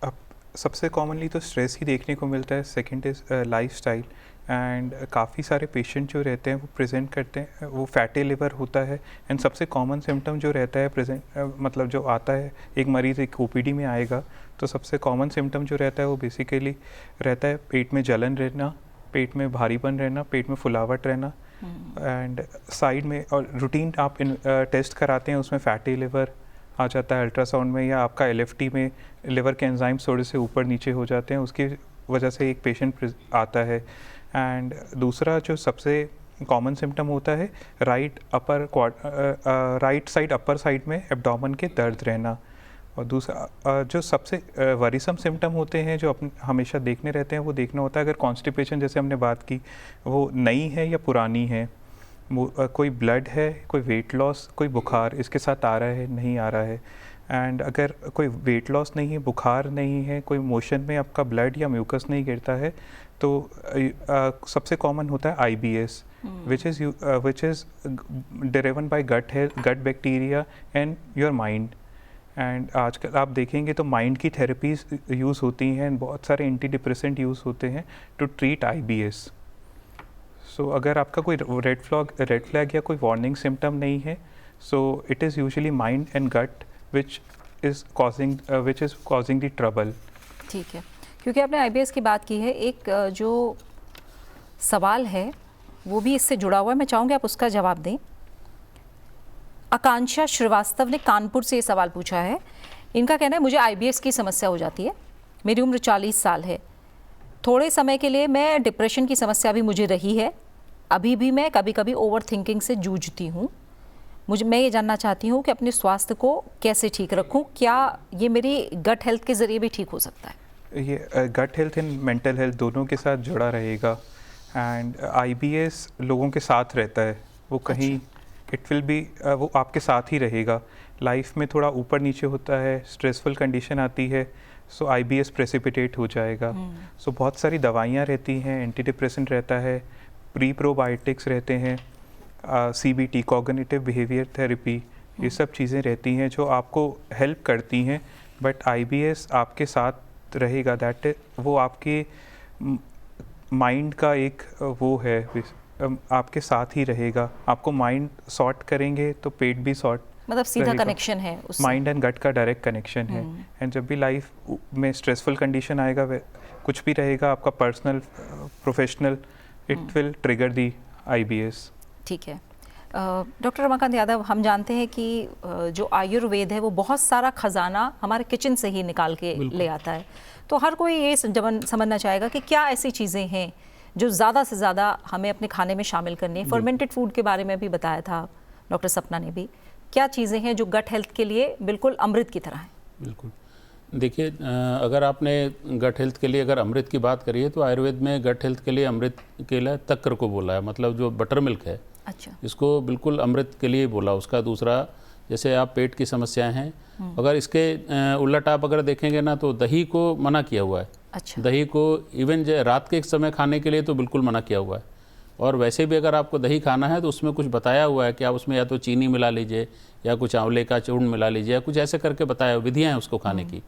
अब सबसे कॉमनली तो स्ट्रेस ही देखने को मिलता है, सेकंड इज़ लाइफस्टाइल, एंड काफ़ी सारे पेशेंट जो रहते हैं वो प्रेजेंट करते हैं, वो फैटी लिवर होता है। एंड सबसे कॉमन सिम्टम जो रहता है मतलब जो आता है, एक मरीज़ एक ओपीडी में आएगा तो सबसे कॉमन सिम्टम जो रहता है वो बेसिकली रहता है पेट में जलन रहना, पेट में भारीपन रहना, पेट में फुलावट रहना, एंड साइड में, और रूटीन आप टेस्ट कराते हैं उसमें फैटी लिवर आ जाता है अल्ट्रासाउंड में, या आपका एलएफटी में लिवर के एंजाइम्स थोड़े से ऊपर नीचे हो जाते हैं, उसकी वजह से एक पेशेंट आता है। एंड दूसरा जो सबसे कॉमन सिम्टम होता है राइट साइड अपर साइड में एब्डोमेन के दर्द रहना। और दूसरा जो सबसे वरीसम सिम्टम होते हैं जो हमेशा देखने रहते हैं, वो देखना होता है अगर कॉन्स्टिपेशन जैसे हमने बात की वो नई है या पुरानी है, कोई ब्लड है, कोई वेट लॉस, कोई बुखार इसके साथ आ रहा है नहीं आ रहा है। एंड अगर कोई वेट लॉस नहीं है, बुखार नहीं है, कोई मोशन में आपका ब्लड या म्यूकस नहीं गिरता है, तो सबसे कॉमन होता है IBS, which is driven by gut health, gut bacteria and your mind. And आजकल आप देखेंगे तो माइंड की थेरेपीज यूज़ होती हैं, बहुत सारे एंटी डिप्रेसेंट यूज़ होते हैं टू ट्रीट IBS। सो अगर आपका कोई रेड फ्लैग या कोई वार्निंग सिम्टम नहीं है, so it is usually mind and gut which is causing the trouble. ठीक है, क्योंकि आपने IBS की बात की है, एक जो सवाल है वो भी इससे जुड़ा हुआ है, मैं चाहूँगी आप उसका जवाब दें। आकांक्षा श्रीवास्तव ने कानपुर से ये सवाल पूछा है। इनका कहना है मुझे IBS की समस्या हो जाती है, मेरी उम्र 40 साल है, थोड़े समय के लिए मैं डिप्रेशन की समस्या भी मुझे रही है, अभी भी मैं कभी कभी ओवर थिंकिंग से जूझती हूँ। मैं ये जानना चाहती हूँ कि अपने स्वास्थ्य को कैसे ठीक रखूँ, क्या ये मेरी गट हेल्थ के ज़रिए भी ठीक हो सकता है? ये gut health and mental health दोनों के साथ जुड़ा रहेगा। एंड IBS लोगों के साथ रहता है, वो कहीं इट विल बी वो आपके साथ ही रहेगा। लाइफ में थोड़ा ऊपर नीचे होता है, स्ट्रेसफुल कंडीशन आती है, सो IBS प्रेसिपिटेट हो जाएगा। सो बहुत सारी दवाइयाँ रहती हैं, एंटी डिप्रेसेंट रहता है, प्री प्रोबायोटिक्स रहते हैं, CBT कॉग्निटिव बिहेवियर थेरेपी, ये सब चीज़ें रहती हैं जो आपको हेल्प करती हैं। बट IBS आपके साथ रहेगा, दैट वो आपके माइंड का एक वो है, आपके साथ ही रहेगा। आपको माइंड सॉर्ट करेंगे तो पेट भी सॉर्ट, मतलब सीधा कनेक्शन है उससे। माइंड एंड गट का डायरेक्ट कनेक्शन है। एंड जब भी लाइफ में स्ट्रेसफुल कंडीशन आएगा, कुछ भी रहेगा आपका personal professional, it will trigger the IBS। ठीक है। डॉक्टर रमाकांत यादव, हम जानते हैं कि जो आयुर्वेद है वो बहुत सारा खजाना हमारे किचन से ही निकाल के ले आता है, तो हर कोई ये समझना चाहेगा कि क्या ऐसी चीज़ें हैं जो ज़्यादा से ज़्यादा हमें अपने खाने में शामिल करनी है। फर्मेंटेड फूड के बारे में भी बताया था डॉक्टर सपना ने भी, क्या चीज़ें हैं जो गट हेल्थ के लिए बिल्कुल अमृत की तरह हैं? बिल्कुल, देखिए अगर आपने गट हेल्थ के लिए अगर अमृत की बात करी है तो आयुर्वेद में गट हेल्थ के लिए अमृत के लिए तक्र को बोला है, मतलब जो बटर मिल्क है, अच्छा, इसको बिल्कुल अमृत के लिए बोला। उसका दूसरा, जैसे आप पेट की समस्याएं हैं, अगर इसके उलट आप अगर देखेंगे ना तो दही को मना किया हुआ है। अच्छा, दही को इवन रात के समय खाने के लिए तो बिल्कुल मना किया हुआ है। और वैसे भी अगर आपको दही खाना है तो उसमें कुछ बताया हुआ है कि आप उसमें या तो चीनी मिला लीजिए या कुछ आंवले का चूर्ण मिला लीजिए या कुछ ऐसे करके बताया, विधियाँ हैं उसको खाने की।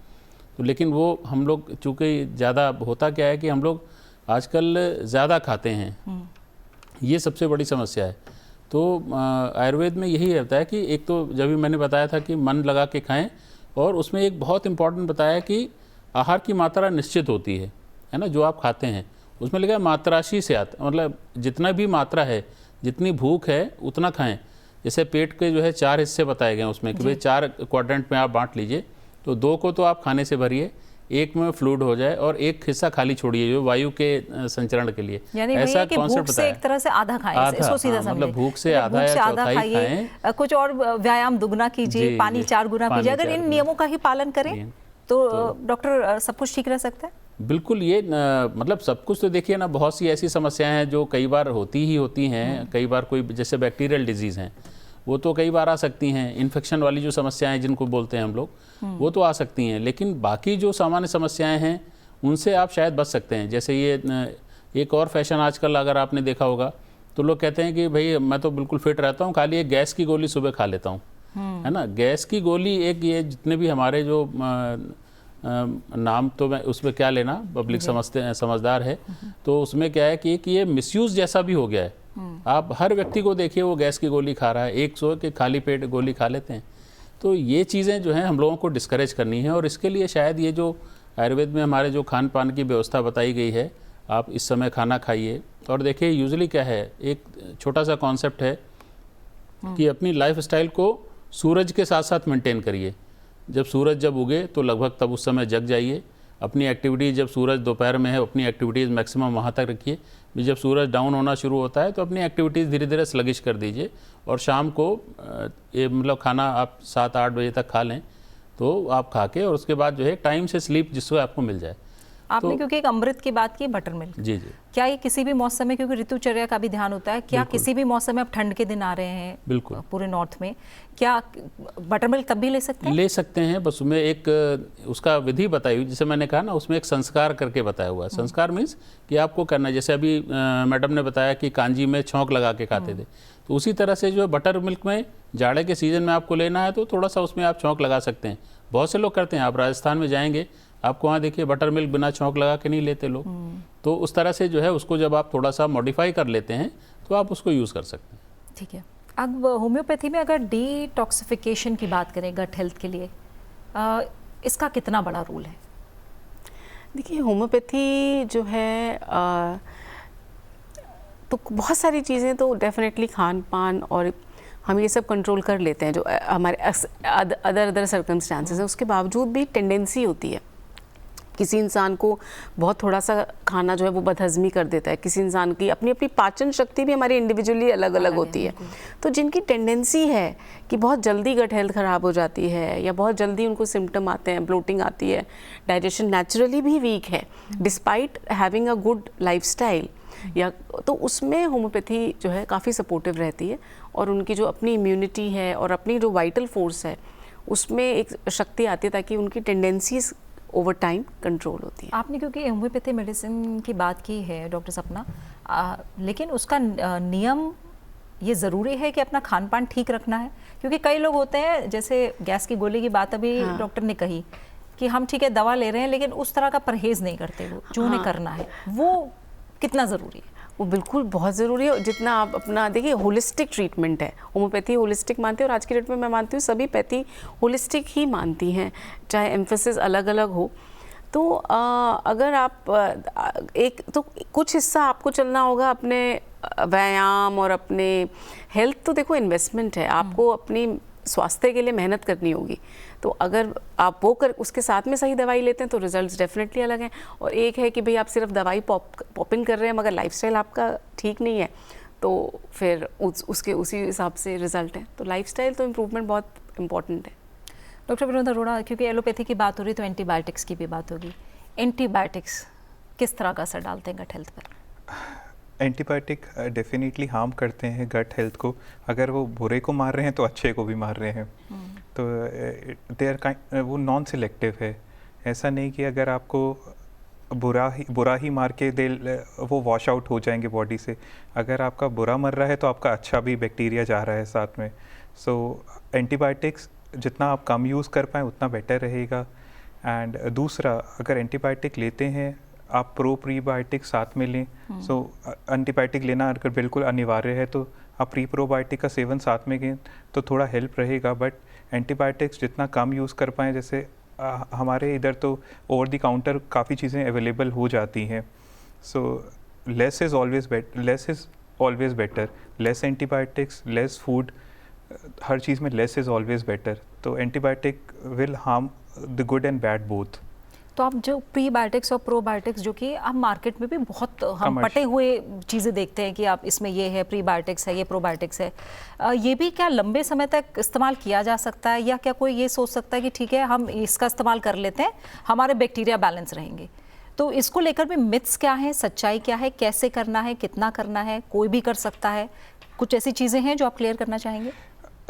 तो लेकिन वो हम लोग चूँकि ज़्यादा होता क्या है कि हम लोग आजकल ज़्यादा खाते हैं, ये सबसे बड़ी समस्या है। तो आयुर्वेद में यही रहता है कि एक तो जब भी मैंने बताया था कि मन लगा के खाएं, और उसमें एक बहुत इम्पॉर्टेंट बताया कि आहार की मात्रा निश्चित होती है ना, जो आप खाते हैं उसमें लिखा है मात्राशी से आता, मतलब जितना भी मात्रा है, जितनी भूख है उतना खाएं। जैसे पेट के जो है 4 हिस्से बताए गए हैं उसमें कि भाई 4 क्वाड्रेंट में आप बांट लीजिए, तो 2 को तो आप खाने से भरिए, 1 में फ्लूइड हो जाए और 1 हिस्सा खाली छोड़िए जो वायु के संचरण के लिए। यानी ऐसा कि भूख से एक तरह से आधा खाएं, इसको सीधा समझें, मतलब भूख से आधा या चौथाई खाएं, कुछ और व्यायाम दुगना कीजिए, पानी 4 गुना कीजिए। अगर इन नियमों का ही पालन करें तो डॉक्टर सब कुछ ठीक रह सकता है। बिल्कुल, ये मतलब सब कुछ तो देखिए ना, बहुत सी ऐसी समस्याएं हैं जो कई बार होती हैं। कई बार कोई जैसे बैक्टीरियल डिजीज़ हैं वो तो कई बार आ सकती हैं, इन्फेक्शन वाली जो समस्याएं जिनको बोलते हैं हम लोग, वो तो आ सकती हैं। लेकिन बाकी जो सामान्य समस्याएं हैं उनसे आप शायद बच सकते हैं। जैसे ये एक और फैशन आजकल अगर आपने देखा होगा तो लोग कहते हैं कि भाई मैं तो बिल्कुल फिट रहता हूँ, खाली एक गैस की गोली सुबह खा लेता हूँ, है ना। गैस की गोली एक, ये जितने भी हमारे जो नाम तो मैं उसमें क्या लेना, पब्लिक समझते हैं, समझदार है, तो उसमें क्या है कि ये मिसयूज़ जैसा भी हो गया है। आप हर व्यक्ति को देखिए वो गैस की गोली खा रहा है, एक सो के खाली पेट गोली खा लेते हैं। तो ये चीज़ें जो हैं हम लोगों को डिस्करेज करनी है, और इसके लिए शायद ये जो आयुर्वेद में हमारे जो खान पान की व्यवस्था बताई गई है, आप इस समय खाना खाइए। और देखिए यूजुअली क्या है, एक छोटा सा कॉन्सेप्ट है कि अपनी लाइफ स्टाइल को सूरज के साथ साथ मेंटेन करिए। जब सूरज जब उगे तो लगभग तब उस समय जग जाइए। अपनी एक्टिविटीज़ जब सूरज दोपहर में है अपनी एक्टिविटीज़ मैक्सिमम वहाँ तक रखिए। जब सूरज डाउन होना शुरू होता है तो अपनी एक्टिविटीज़ धीरे धीरे स्लगिश कर दीजिए, और शाम को ये मतलब खाना आप 7-8 बजे तक खा लें, तो आप खा के और उसके बाद जो है टाइम से स्लीप जिसको आपको मिल जाए। आपने क्योंकि एक अमृत की बात की, बटर मिल्क, जी जी क्या ये किसी भी मौसम में, क्योंकि ऋतुचर्या का भी ध्यान होता है, क्या किसी भी मौसम में, अब ठंड के दिन आ रहे हैं बिल्कुल पूरे नॉर्थ में, क्या बटर मिल्क तब भी ले सकते हैं? ले सकते हैं, बस उसमें एक उसका विधि बताई हुई, जैसे मैंने कहा ना, उसमें एक संस्कार करके बताया हुआ है। संस्कार मीन्स कि आपको करना है, जैसे अभी मैडम ने बताया कि कांजी में छौंक लगा के खाते थे, तो उसी तरह से जो है बटर मिल्क में जाड़े के सीज़न में आपको लेना है तो थोड़ा सा उसमें आप छौंक लगा सकते हैं। बहुत से लोग करते हैं, आप राजस्थान में जाएंगे आपको वहाँ देखिए बटर मिल्क बिना छौंक लगा के नहीं लेते लोग। तो उस तरह से जो है उसको जब आप थोड़ा सा मॉडिफाई कर लेते हैं तो आप उसको यूज़ कर सकते हैं। ठीक है। अब होम्योपैथी में अगर डिटॉक्सिफिकेशन की बात करें गट हेल्थ के लिए, इसका कितना बड़ा रोल है? देखिए होम्योपैथी जो है तो बहुत सारी चीज़ें तो डेफिनेटली खान पान और हम ये सब कंट्रोल कर लेते हैं जो हमारे अदर सर्कमस्टांसेस हैं, उसके बावजूद भी टेंडेंसी होती है किसी इंसान को बहुत थोड़ा सा खाना जो है वो बदहज़मी कर देता है। किसी इंसान की अपनी अपनी पाचन शक्ति भी हमारी इंडिविजुअली अलग अलग होती है। तो जिनकी टेंडेंसी है कि बहुत जल्दी गट हेल्थ ख़राब हो जाती है या बहुत जल्दी उनको सिम्टम आते हैं, ब्लोटिंग आती है, डाइजेशन नेचुरली भी वीक है despite having a good lifestyle, या तो उसमें होम्योपैथी जो है काफ़ी सपोर्टिव रहती है और उनकी जो अपनी इम्यूनिटी है और अपनी जो वाइटल फोर्स है उसमें एक शक्ति आती है ताकि उनकी टेंडेंसीज ओवर टाइम कंट्रोल होती है। आपने क्योंकि होम्योपैथी मेडिसिन की बात की है डॉक्टर सपना, लेकिन उसका नियम ये ज़रूरी है कि अपना खान पान ठीक रखना है, क्योंकि कई लोग होते हैं, जैसे गैस की गोली की बात अभी डॉक्टर ने कही कि हम ठीक है दवा ले रहे हैं लेकिन उस तरह का परहेज़ नहीं करते, वो जो उन्हें करना है वो कितना ज़रूरी है? वो बिल्कुल बहुत ज़रूरी है। जितना आप अपना देखिए होलिस्टिक ट्रीटमेंट है, होम्योपैथी होलिस्टिक मानती है और आज की डेट में मैं मानती हूँ सभी पैथी होलिस्टिक ही मानती हैं, चाहे एम्फेसिस अलग अलग हो। तो अगर आप एक तो कुछ हिस्सा आपको चलना होगा अपने व्यायाम और अपने हेल्थ, तो देखो इन्वेस्टमेंट है, आपको अपनी स्वास्थ्य के लिए मेहनत करनी होगी। तो अगर आप वो कर उसके साथ में सही दवाई लेते हैं तो रिजल्ट्स डेफिनेटली अलग हैं। और एक है कि भाई आप सिर्फ दवाई पॉपिंग कर रहे हैं मगर लाइफस्टाइल आपका ठीक नहीं है, तो फिर उसके उसी हिसाब से रिजल्ट है। तो लाइफस्टाइल तो इम्प्रूवमेंट बहुत इंपॉर्टेंट है। डॉक्टर विनोद अरोड़ा, क्योंकि एलोपैथी की बात हो रही तो एंटीबायोटिक्स की भी बात होगी। एंटीबायोटिक्स किस तरह का असर डालते हैं गट हेल्थ पर? एंटीबायोटिक डेफिनेटली हार्म करते हैं गट हेल्थ को। अगर वो बुरे को मार रहे हैं तो अच्छे को भी मार रहे हैं। तो देयर वो नॉन सिलेक्टिव है। ऐसा नहीं कि अगर आपको बुरा ही मार के वो वॉश आउट हो जाएंगे बॉडी से। अगर आपका बुरा मर रहा है तो आपका अच्छा भी बैक्टीरिया जा रहा है साथ में। सो एंटीबायोटिक्स जितना आप कम यूज़ कर पाएँ उतना बेटर रहेगा। एंड दूसरा, अगर एंटीबायोटिक लेते हैं आप प्रीबायोटिक साथ में लें। सो एंटीबायोटिक लेना अगर बिल्कुल अनिवार्य है तो आप प्रीबायोटिक का सेवन साथ में लें तो थोड़ा हेल्प रहेगा। बट एंटीबायोटिक्स जितना कम यूज़ कर पाएँ, जैसे हमारे इधर तो ओवर द काउंटर काफ़ी चीज़ें अवेलेबल हो जाती हैं। So less is always better. Less antibiotics, less food, हर चीज़ में लेस इज़ ऑलवेज़ बेटर। तो antibiotic will harm the good and bad both. तो आप जो प्रीबायोटिक्स और प्रोबायोटिक्स, जो कि आप मार्केट में भी बहुत हम पटे हुए चीज़ें देखते हैं कि आप इसमें ये है प्रीबायोटिक्स है, ये प्रोबायोटिक्स है, ये भी क्या लंबे समय तक इस्तेमाल किया जा सकता है, या क्या कोई ये सोच सकता है कि ठीक है हम इसका इस्तेमाल कर लेते हैं, हमारे बैक्टीरिया बैलेंस रहेंगे? तो इसको लेकर भी मिथ्स क्या है, सच्चाई क्या है, कैसे करना है, कितना करना है, कोई भी कर सकता है? कुछ ऐसी चीज़ें हैं जो आप क्लियर करना चाहेंगे?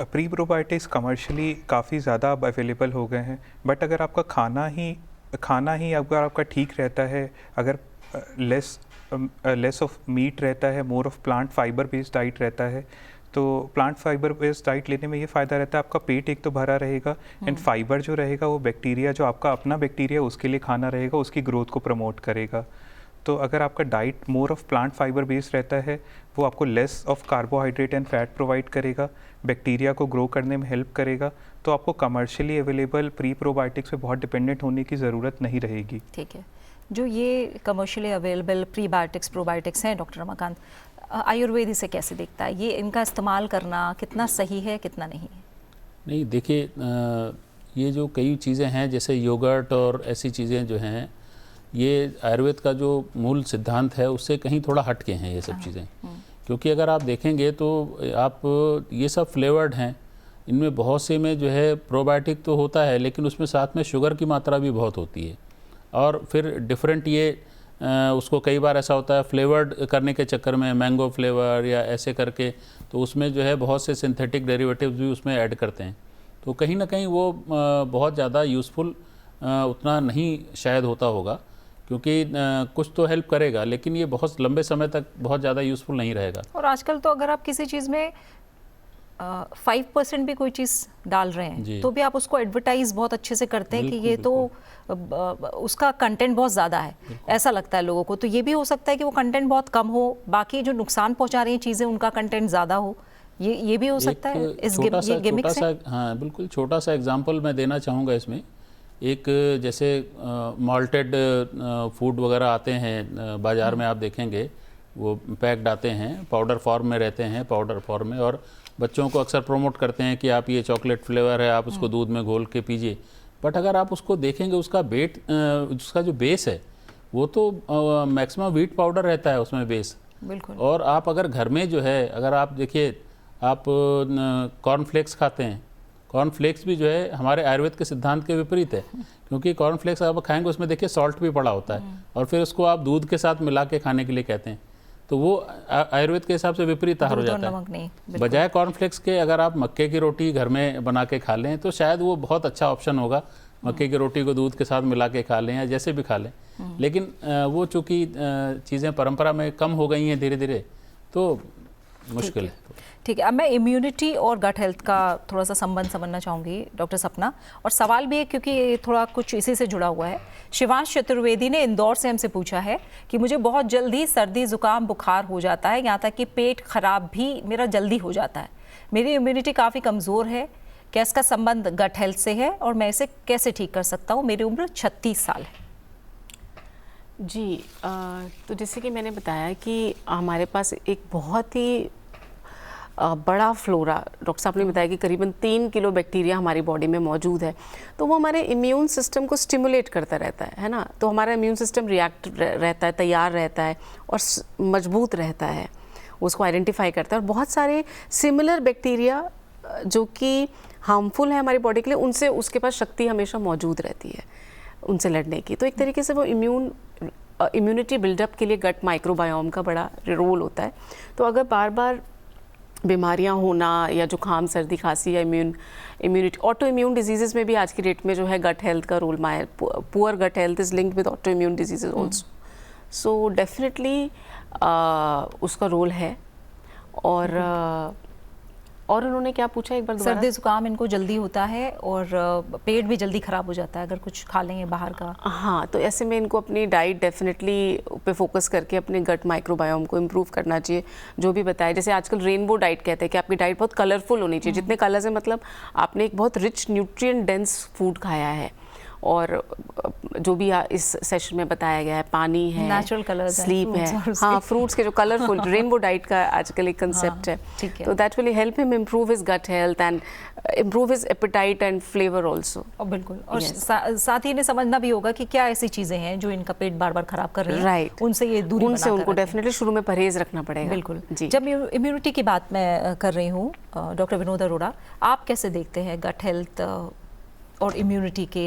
प्री प्रोबायोटिक्स कमर्शियली काफ़ी ज़्यादा अब अवेलेबल हो गए हैं। बट अगर आपका खाना ही अगर आपका ठीक रहता है, अगर लेस ऑफ मीट रहता है, more of plant fibre based diet रहता है, तो प्लांट फाइबर बेस्ड डाइट लेने में ये फ़ायदा रहता है, आपका पेट एक तो भरा रहेगा एंड फाइबर जो रहेगा वो बैक्टीरिया, जो आपका अपना बैक्टीरिया उसके लिए खाना रहेगा, उसकी ग्रोथ को प्रमोट करेगा। तो अगर आपका diet more of plant fibre based रहता है, वो आपको less of carbohydrate and fat provide करेगा, बैक्टीरिया को ग्रो करने में हेल्प करेगा। तो आपको कमर्शियली अवेलेबल प्री प्रोबायोटिक्स पे बहुत डिपेंडेंट होने की ज़रूरत नहीं रहेगी। ठीक है। जो ये कमर्शियली अवेलेबल प्रीबायोटिक्स प्रोबायोटिक्स हैं डॉक्टर रमाकांत, आयुर्वेद इसे कैसे देखता है? ये इनका इस्तेमाल करना कितना सही है, कितना नहीं है? नहीं, देखिए ये जो कई चीज़ें हैं जैसे योगर्ट और ऐसी चीज़ें जो हैं, ये आयुर्वेद का जो मूल सिद्धांत है उससे कहीं थोड़ा हट के हैं ये सब चीज़ें। क्योंकि अगर आप देखेंगे तो आप ये सब फ्लेवर्ड हैं, इनमें बहुत से में जो है प्रोबायोटिक तो होता है लेकिन उसमें साथ में शुगर की मात्रा भी बहुत होती है। और फिर डिफरेंट ये उसको कई बार ऐसा होता है फ्लेवर्ड करने के चक्कर में मैंगो फ्लेवर या ऐसे करके, तो उसमें जो है बहुत से सिंथेटिक डेरिवेटिव्स भी उसमें ऐड करते हैं, तो कहीं ना कहीं वो बहुत ज़्यादा यूज़फुल उतना नहीं शायद होता होगा, क्योंकि कुछ तो हेल्प करेगा लेकिन ये बहुत लंबे समय तक बहुत ज़्यादा यूज़फुल नहीं रहेगा। और आजकल तो अगर आप किसी चीज़ में 5% भी कोई चीज़ डाल रहे हैं तो भी आप उसको एडवर्टाइज बहुत अच्छे से करते हैं कि ये तो उसका कंटेंट बहुत ज़्यादा है, ऐसा लगता है लोगों को। तो ये भी हो सकता है कि वो कंटेंट बहुत कम हो, बाकी जो नुकसान पहुंचा रही हैं चीज़ें उनका कंटेंट ज़्यादा हो, ये भी हो सकता है इस गिमिक से। हाँ बिल्कुल, छोटा सा एग्जांपल मैं देना चाहूँगा इसमें। एक जैसे मॉल्टेड फूड वगैरह आते हैं बाज़ार में, आप देखेंगे वो पैक्ड आते हैं, पाउडर फॉर्म में रहते हैं, पाउडर फॉर्म में, और बच्चों को अक्सर प्रमोट करते हैं कि आप ये चॉकलेट फ्लेवर है, आप उसको दूध में घोल के पीजिए। बट अगर आप उसको देखेंगे उसका उसका जो बेस है वो तो मैक्सिमम व्हीट पाउडर रहता है उसमें बेस। बिल्कुल। और आप अगर घर में जो है, अगर आप देखिए, आप कॉर्नफ्लेक्स खाते हैं, कॉर्नफ्लेक्स भी जो है हमारे आयुर्वेद के सिद्धांत के विपरीत है, क्योंकि कॉर्नफ्लेक्स आप खाएंगे उसमें देखिए सॉल्ट भी पड़ा होता है, और फिर उसको आप दूध के साथ मिला के खाने के लिए कहते हैं, तो वो आयुर्वेद के हिसाब से विपरीत आहार हो जाता है। बजाय कॉर्नफ्लेक्स के अगर आप मक्के की रोटी घर में बना के खा लें तो शायद वो बहुत अच्छा ऑप्शन होगा। मक्के की रोटी को दूध के साथ मिला के खा लें या जैसे भी खा लें, लेकिन वो चूँकि चीज़ें परंपरा में कम हो गई हैं धीरे धीरे, तो मुश्किल है। ठीक है, अब मैं इम्यूनिटी और गट हेल्थ का थोड़ा सा संबंध समझना चाहूँगी डॉक्टर सपना, और सवाल भी है क्योंकि ये थोड़ा कुछ इसी से जुड़ा हुआ है। शिवांश चतुर्वेदी ने इंदौर से हमसे पूछा है कि मुझे बहुत जल्दी सर्दी जुकाम बुखार हो जाता है, यहाँ तक कि पेट खराब भी मेरा जल्दी हो जाता है, मेरी इम्यूनिटी काफ़ी कमज़ोर है, क्या इसका संबंध गट हेल्थ से है और मैं इसे कैसे ठीक कर सकता हूँ? मेरी उम्र 36 साल है। जी, तो जैसे कि मैंने बताया कि हमारे पास एक बहुत ही बड़ा फ्लोरा, डॉक्टर साहब ने बताया कि करीबन 3 किलो बैक्टीरिया हमारी बॉडी में मौजूद है, तो वो हमारे इम्यून सिस्टम को स्टिमुलेट करता रहता है ना, तो हमारा इम्यून सिस्टम रिएक्ट रहता है, तैयार रहता है और मजबूत रहता है, उसको आइडेंटिफाई करता है। और बहुत सारे सिमिलर बैक्टीरिया जो कि हार्मफुल है हमारी बॉडी के लिए, उनसे उसके पास शक्ति हमेशा मौजूद रहती है उनसे लड़ने की। तो एक तरीके से वो इम्यूनिटी बिल्डअप के लिए गट माइक्रोबायोम का बड़ा रोल होता है। तो अगर बार बार बीमारियां होना या जुकाम सर्दी खांसी या इम्यूनिटी ऑटो इम्यून डिजीज़ में भी आज की डेट में जो है गट हेल्थ का role, poor gut health is linked with autoimmune disease also, so definitely उसका रोल है। और उन्होंने क्या पूछा एक बार दोबारा? सर्दी जुकाम इनको जल्दी होता है और पेट भी जल्दी ख़राब हो जाता है अगर कुछ खा लेंगे बाहर का। हाँ, तो ऐसे में इनको अपनी डाइट डेफिनेटली पे फोकस करके अपने गट माइक्रोबायोम को इम्प्रूव करना चाहिए। जो भी बताया, जैसे आजकल रेनबो डाइट कहते हैं कि आपकी डाइट बहुत कलरफुल होनी चाहिए, जितने कलर्स हैं मतलब आपने एक बहुत रिच न्यूट्रिएंट डेंस फूड खाया है, और जो भी इस सेशन में बताया गया है, पानी है, नेचुरल कलर्स, स्लीप है, हाँ फ्रूट्स के जो कलरफुल रेनबो डाइट का आजकल एक कंसेप्ट है, तो that will help him improve his gut health and improve his appetite and flavour also. बिल्कुल, और साथ ही इन्हें समझना भी होगा कि क्या ऐसी चीज़ें हैं जो इनका पेट बार बार खराब कर रही हैं, राइट, उनसे ये दूरी उनसे उनको डेफिनेटली शुरू में परहेज रखना पड़ेगा। बिल्कुल जी। जब इम्यूनिटी की बात मैं कर रही हूँ, डॉक्टर विनोद अरोड़ा, आप कैसे देखते हैं गट हेल्थ और इम्यूनिटी के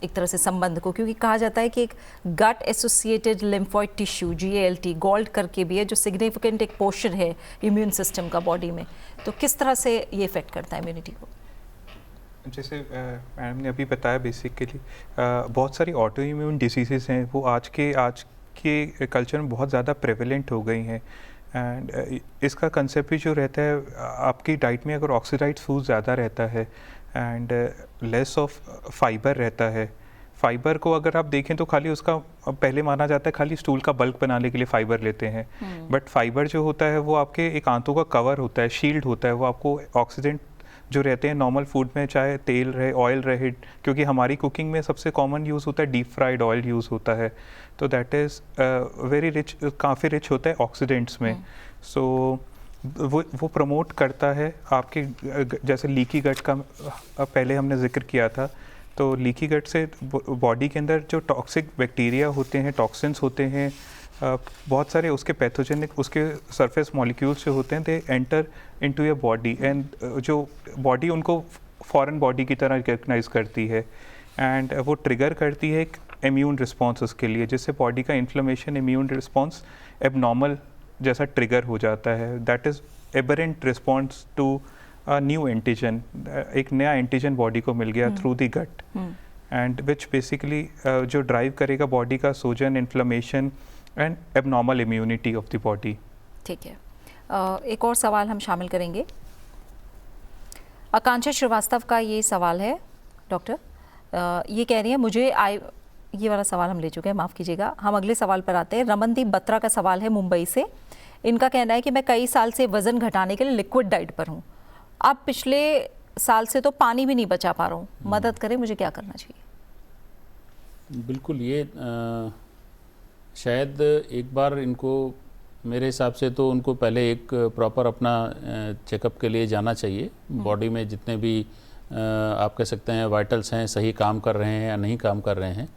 एक तरह से संबंध को? क्योंकि कहा जाता है कि एक gut associated lymphoid tissue GALT called करके भी है, जो सिग्निफिकेंट एक पोर्शन है इम्यून सिस्टम का बॉडी में, तो किस तरह से ये इफेक्ट करता है इम्यूनिटी को? जैसे मैडम ने अभी बताया, बेसिकली बहुत सारी ऑटो इम्यून डिसीज़ेज़ हैं, वो आज के कल्चर में बहुत ज़्यादा प्रेवलेंट हो गई हैं। एंड इसका कंसेप्ट भी जो रहता है, आपकी डाइट में अगर ऑक्सीडाइज्ड फूड ज़्यादा रहता है एंड लेस ऑफ फाइबर रहता है, फाइबर को अगर आप देखें तो खाली उसका पहले माना जाता है खाली स्टूल का बल्क बनाने के लिए फाइबर लेते हैं, बट फाइबर जो होता है वो आपके एक आंतों का कवर होता है, शील्ड होता है, वो आपको ऑक्सीडेंट जो रहते हैं नॉर्मल फूड में, चाहे तेल रहे, ऑयल रहे, क्योंकि हमारी कुकिंग में सबसे कॉमन यूज़ होता है डीप फ्राइड ऑयल यूज़ होता है, तो दैट इज़ वेरी रिच, काफ़ी रिच होता है ऑक्सीडेंट्स में। सो वो प्रमोट करता है आपके, जैसे लीकी गट का पहले हमने जिक्र किया था, तो लीकी गट से बॉडी के अंदर जो टॉक्सिक बैक्टीरिया होते हैं, टॉक्सिन्स होते हैं, बहुत सारे उसके पैथोजेनिक, उसके सरफेस मॉलिक्यूल्स जो होते हैं, they enter into your body and जो बॉडी उनको फॉरेन बॉडी की तरह रिकग्नाइज करती है, एंड वो ट्रिगर करती है एक इम्यून रिस्पॉन्स उसके लिए, जिससे बॉडी का इन्फ्लेमेशन इम्यून रिस्पॉन्स एबनॉर्मल जैसा ट्रिगर हो जाता है। That is aberrant response to new antigen, एक नया एंटीजन बॉडी को मिल गया through the gut, and which basically जो ड्राइव करेगा बॉडी का सूजन, inflammation and abnormal immunity of the body. ठीक है, एक और सवाल हम शामिल करेंगे। आकांक्षा श्रीवास्तव का ये सवाल है डॉक्टर, ये कह रही है मुझे ये वाला सवाल हम ले चुके हैं, माफ़ कीजिएगा, हम अगले सवाल पर आते हैं। रमनदीप बत्रा का सवाल है मुंबई से। इनका कहना है कि मैं कई साल से वज़न घटाने के लिए लिक्विड डाइट पर हूँ, अब पिछले साल से तो पानी भी नहीं बचा पा रहा हूँ, मदद करें, मुझे क्या करना चाहिए? बिल्कुल, ये शायद एक बार इनको, मेरे हिसाब से तो उनको पहले एक प्रॉपर अपना चेकअप के लिए जाना चाहिए। बॉडी में जितने भी आप कह सकते हैं वाइटल्स हैं सही काम कर रहे हैं या नहीं काम कर रहे हैं,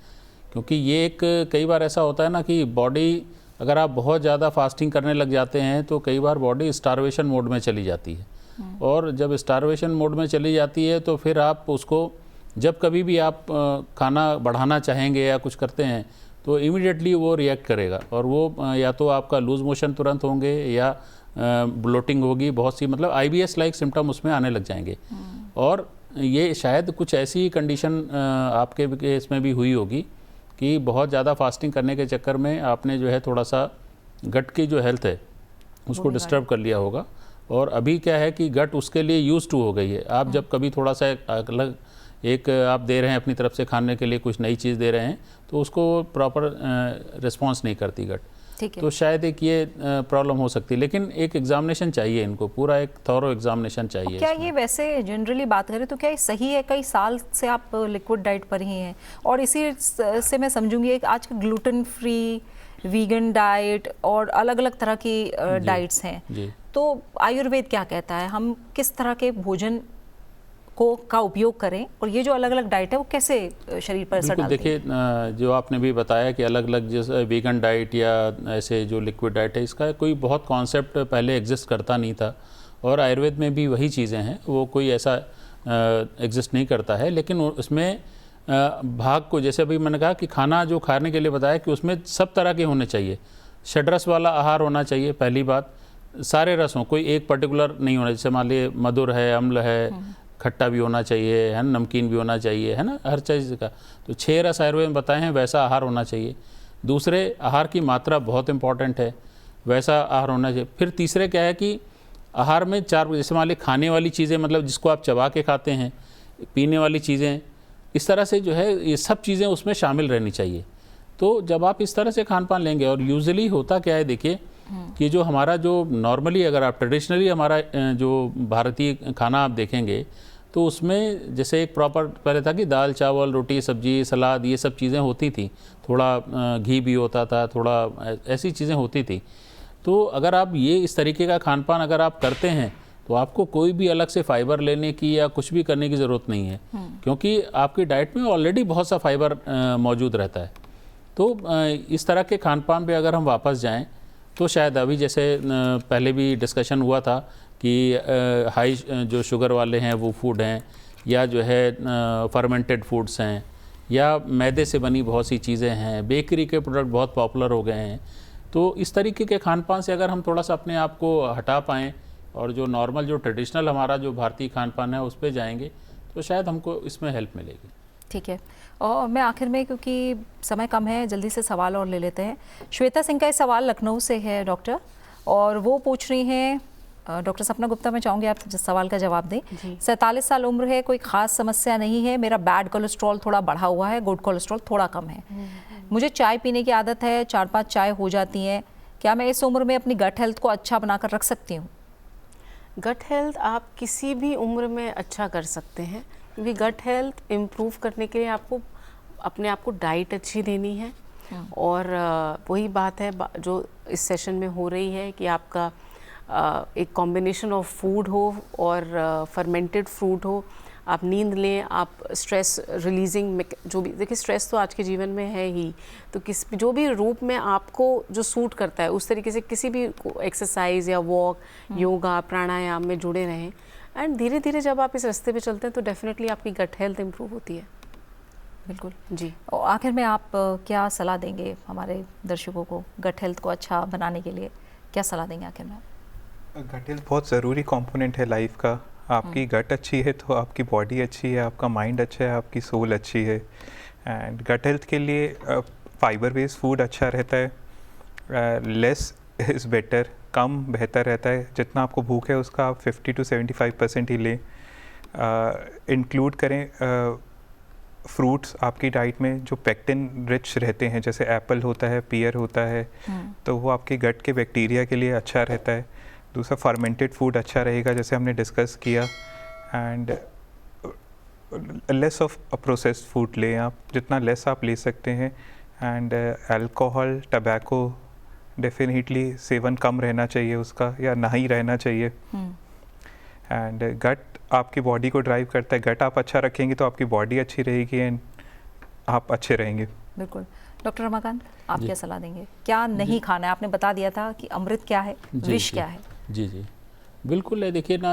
क्योंकि ये एक कई बार ऐसा होता है ना कि बॉडी, अगर आप बहुत ज़्यादा फास्टिंग करने लग जाते हैं तो कई बार बॉडी स्टारवेशन मोड में चली जाती है, और जब स्टारवेशन मोड में चली जाती है तो फिर आप उसको जब कभी भी आप खाना बढ़ाना चाहेंगे या कुछ करते हैं तो इमीडिएटली वो रिएक्ट करेगा, और वो या तो आपका लूज मोशन तुरंत होंगे या ब्लोटिंग होगी, बहुत सी मतलब IBS लाइक सिम्टम उसमें आने लग जाएंगे। और ये शायद कुछ ऐसी कंडीशन आपके केस में भी हुई होगी कि बहुत ज़्यादा फास्टिंग करने के चक्कर में आपने जो है थोड़ा सा गट की जो हेल्थ है उसको डिस्टर्ब कर लिया होगा, और अभी क्या है कि गट उसके लिए यूज टू हो गई है। आप जब कभी थोड़ा सा अलग एक आप दे रहे हैं अपनी तरफ से खाने के लिए, कुछ नई चीज़ दे रहे हैं, तो उसको प्रॉपर रिस्पॉन्स नहीं करती गट, तो शायद एक ये प्रॉब्लम हो सकती है। लेकिन एक एग्जामिनेशन चाहिए इनको, पूरा एक थॉरो एग्जामिनेशन चाहिए। क्या ये वैसे जनरली बात करें तो क्या ये सही है? कई साल से आप लिक्विड डाइट पर ही हैं, और इसी से मैं समझूंगी एक आज ग्लूटेन फ्री, वीगन डाइट और अलग अलग तरह की डाइट्स हैं, तो आयुर्वेद क्या कहता है, हम किस तरह के भोजन का उपयोग करें, और ये जो अलग अलग डाइट है वो कैसे शरीर पर असर डालती है? देखिए, जो आपने भी बताया कि अलग अलग जैसे वीगन डाइट या ऐसे जो लिक्विड डाइट है, इसका कोई बहुत कॉन्सेप्ट पहले एग्जिस्ट करता नहीं था, और आयुर्वेद में भी वही चीज़ें हैं, वो कोई ऐसा एग्जिस्ट नहीं करता है। लेकिन उसमें भाग को, जैसे अभी मैंने कहा कि खाना जो खाने के लिए बताया कि उसमें सब तरह के होने चाहिए, षड्रस वाला आहार होना चाहिए, पहली बात, सारे रसों, कोई एक पर्टिकुलर नहीं होना, जैसे मान लीजिए मधुर है, अम्ल है, खट्टा भी होना चाहिए, है ना, नमकीन भी होना चाहिए, है ना, हर चीज़ का। तो 6 रस आयुर्वेद में बताए हैं, वैसा आहार होना चाहिए। दूसरे, आहार की मात्रा बहुत इंपॉर्टेंट है, वैसा आहार होना चाहिए। फिर तीसरे क्या है कि आहार में 4, जैसे मान लीजिए खाने वाली चीज़ें, मतलब जिसको आप चबा के खाते हैं, पीने वाली चीज़ें, इस तरह से जो है ये सब चीज़ें उसमें शामिल रहनी चाहिए। तो जब आप इस तरह से खान पान लेंगे, और यूजुअली होता क्या है, देखिए कि जो हमारा जो नॉर्मली अगर आप ट्रेडिशनली हमारा जो भारतीय खाना आप देखेंगे तो उसमें जैसे एक प्रॉपर पहले था कि दाल चावल रोटी सब्जी सलाद ये सब चीज़ें होती थी, थोड़ा घी भी होता था, थोड़ा ऐसी चीज़ें होती थी। तो अगर आप ये इस तरीके का खान पान अगर आप करते हैं तो आपको कोई भी अलग से फाइबर लेने की या कुछ भी करने की ज़रूरत नहीं है, क्योंकि आपकी डाइट में ऑलरेडी बहुत सा फाइबर मौजूद रहता है। तो इस तरह के खान पान पे अगर हम वापस जाएं तो शायद अभी जैसे पहले भी डिस्कशन हुआ था कि हाई जो शुगर वाले हैं वो फूड हैं, या जो है फर्मेंटेड फूड्स हैं, या मैदे से बनी बहुत सी चीज़ें हैं, बेकरी के प्रोडक्ट बहुत पॉपुलर हो गए हैं। तो इस तरीके के खान पान से अगर हम थोड़ा सा अपने आप को हटा पाएँ और जो नॉर्मल जो ट्रेडिशनल हमारा जो भारतीय खान पान है उस पर जाएंगे तो शायद हमको इसमें हेल्प मिलेगी। ठीक है, और मैं आखिर में, क्योंकि समय कम है, जल्दी से सवाल और ले लेते हैं। श्वेता सिंह का सवाल लखनऊ से है डॉक्टर, और वो पूछ रही हैं, डॉक्टर सपना गुप्ता, मैं चाहूँगी आप जिस सवाल का जवाब दें। 47 साल उम्र है, कोई ख़ास समस्या नहीं है, मेरा बैड कोलेस्ट्रॉल थोड़ा बढ़ा हुआ है, गुड कोलेस्ट्रॉल थोड़ा कम है, मुझे चाय पीने की आदत है, 4-5 चाय हो जाती हैं, क्या मैं इस उम्र में अपनी गट हेल्थ को अच्छा बनाकर रख सकती हूँ? गट हेल्थ आप किसी भी उम्र में अच्छा कर सकते हैं, क्योंकि गट हेल्थ इम्प्रूव करने के लिए आपको अपने आप को डाइट अच्छी देनी है, और वही बात है जो इस सेशन में हो रही है कि आपका एक कॉम्बिनेशन ऑफ फूड हो और फर्मेंटेड फ्रूट हो, आप नींद लें, आप स्ट्रेस रिलीजिंग, जो भी देखिए स्ट्रेस तो आज के जीवन में है ही, तो जो भी रूप में आपको जो सूट करता है उस तरीके से किसी भी एक्सरसाइज या वॉक, योगा, प्राणायाम में जुड़े रहें, एंड धीरे धीरे जब आप इस रास्ते पे चलते हैं तो डेफिनेटली आपकी गट हेल्थ इम्प्रूव होती है। बिल्कुल जी। और आखिर में आप क्या सलाह देंगे हमारे दर्शकों को गट हेल्थ को अच्छा बनाने के लिए? क्या सलाह देंगे आखिर में? गट हेल्थ बहुत ज़रूरी कंपोनेंट है लाइफ का। आपकी गट अच्छी है तो आपकी बॉडी अच्छी है, आपका माइंड अच्छा है, आपकी सोल अच्छी है। एंड गट हेल्थ के लिए फाइबर बेस्ड फूड अच्छा रहता है। लेस इज़ बेटर, कम बेहतर रहता है। जितना आपको भूख है उसका आप 50 to 75% ही लें। इंक्लूड करें फ्रूट्स आपकी डाइट में जो पेक्टिन रिच रहते हैं, जैसे एप्पल होता है, पियर होता है, तो वो आपके गट के बैक्टीरिया के लिए अच्छा रहता है। दूसरा फर्मेंटेड फूड अच्छा रहेगा, जैसे हमने डिस्कस किया। And less of processed food लें आप, जितना लेस आप ले सकते हैं। एंड अल्कोहल, टबैको डेफिनेटली सेवन कम रहना चाहिए उसका, या ना ही रहना चाहिए। एंड गट आपकी बॉडी को ड्राइव करता है। गट आप अच्छा रखेंगे तो आपकी बॉडी अच्छी रहेगी एंड आप अच्छे रहेंगे। बिल्कुल। डॉक्टर रमाकांत, आप क्या सलाह देंगे? क्या नहीं खाना है? आपने बता दिया था कि अमृत क्या है, विष क्या है। जी, बिल्कुल है। देखिए ना,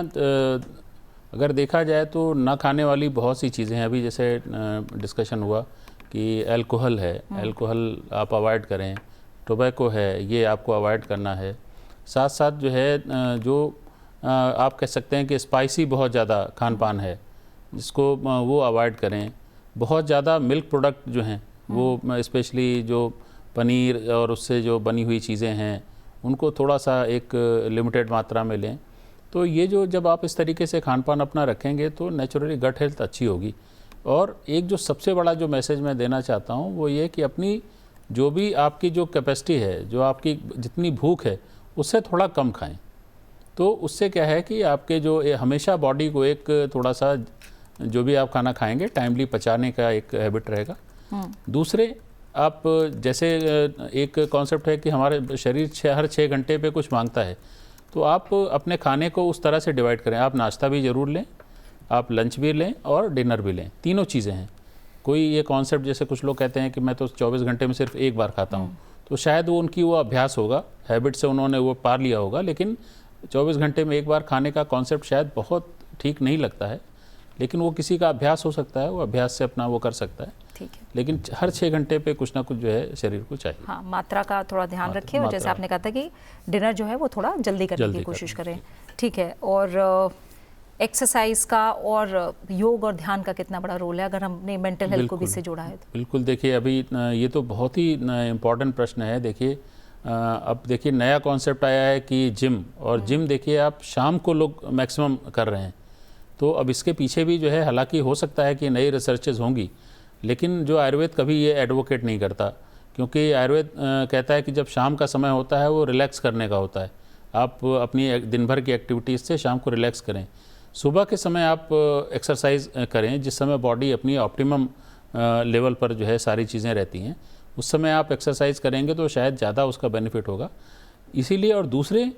अगर देखा जाए तो ना खाने वाली बहुत सी चीज़ें हैं। अभी जैसे डिस्कशन हुआ कि अल्कोहल है, अल्कोहल आप अवॉइड करें। टोबैको है, ये आपको अवॉइड करना है। साथ साथ जो है जो आप कह सकते हैं कि स्पाइसी बहुत ज़्यादा खान पान है, जिसको वो अवॉइड करें। बहुत ज़्यादा मिल्क प्रोडक्ट जो हैं वो स्पेशली जो पनीर और उससे जो बनी हुई चीज़ें हैं उनको थोड़ा सा एक लिमिटेड मात्रा में लें। तो ये जो जब आप इस तरीके से खान पान अपना रखेंगे तो नेचुरली गट हेल्थ अच्छी होगी। और एक जो सबसे बड़ा जो मैसेज मैं देना चाहता हूँ वो ये कि अपनी जो भी आपकी जो कैपेसिटी है, जो आपकी जितनी भूख है, उससे थोड़ा कम खाएं। तो उससे क्या है कि आपके जो हमेशा बॉडी को एक थोड़ा सा जो भी आप खाना खाएंगे टाइमली पचाने का एक हैबिट रहेगा। दूसरे, आप जैसे एक कॉन्सेप्ट है कि हमारे शरीर हर 6 घंटे पे कुछ मांगता है, तो आप अपने खाने को उस तरह से डिवाइड करें। आप नाश्ता भी ज़रूर लें, आप लंच भी लें और डिनर भी लें, तीनों चीज़ें हैं। कोई ये कॉन्सेप्ट, जैसे कुछ लोग कहते हैं कि मैं तो 24 घंटे में सिर्फ एक बार खाता हूँ, तो शायद वो उनकी वो अभ्यास होगा, हैबिट से उन्होंने वो पार लिया होगा। लेकिन 24 घंटे में एक बार खाने का कॉन्सेप्ट शायद बहुत ठीक नहीं लगता है, लेकिन वो किसी का अभ्यास हो सकता है, वो अभ्यास से अपना वो कर सकता है। ठीक है। लेकिन हर 6 घंटे पे कुछ ना कुछ जो है शरीर को चाहिए। हाँ, मात्रा का थोड़ा ध्यान रखें। और जैसे आपने कहा था कि डिनर जो है वो थोड़ा जल्दी करने की कोशिश करें। ठीक है। और एक्सरसाइज का और योग और ध्यान का कितना बड़ा रोल है, अगर हमने मेंटल हेल्थ को भी इससे जोड़ा है तो? बिल्कुल। देखिए, अभी ये तो बहुत ही इम्पॉर्टेंट प्रश्न है। देखिए, अब देखिए नया कॉन्सेप्ट आया है कि जिम, और जिम देखिए आप शाम को लोग मैक्सिमम कर रहे हैं। तो अब इसके पीछे भी जो है, हालांकि हो सकता है कि नई रिसर्चेज होंगी, लेकिन जो आयुर्वेद कभी ये एडवोकेट नहीं करता, क्योंकि आयुर्वेद कहता है कि जब शाम का समय होता है वो रिलैक्स करने का होता है। आप अपनी दिन भर की एक्टिविटीज़ से शाम को रिलैक्स करें। सुबह के समय आप एक्सरसाइज करें, जिस समय बॉडी अपनी ऑप्टिमम लेवल पर जो है सारी चीज़ें रहती हैं, उस समय आप एक्सरसाइज करेंगे तो शायद ज़्यादा उसका बेनिफिट होगा। इसीलिए, और दूसरे,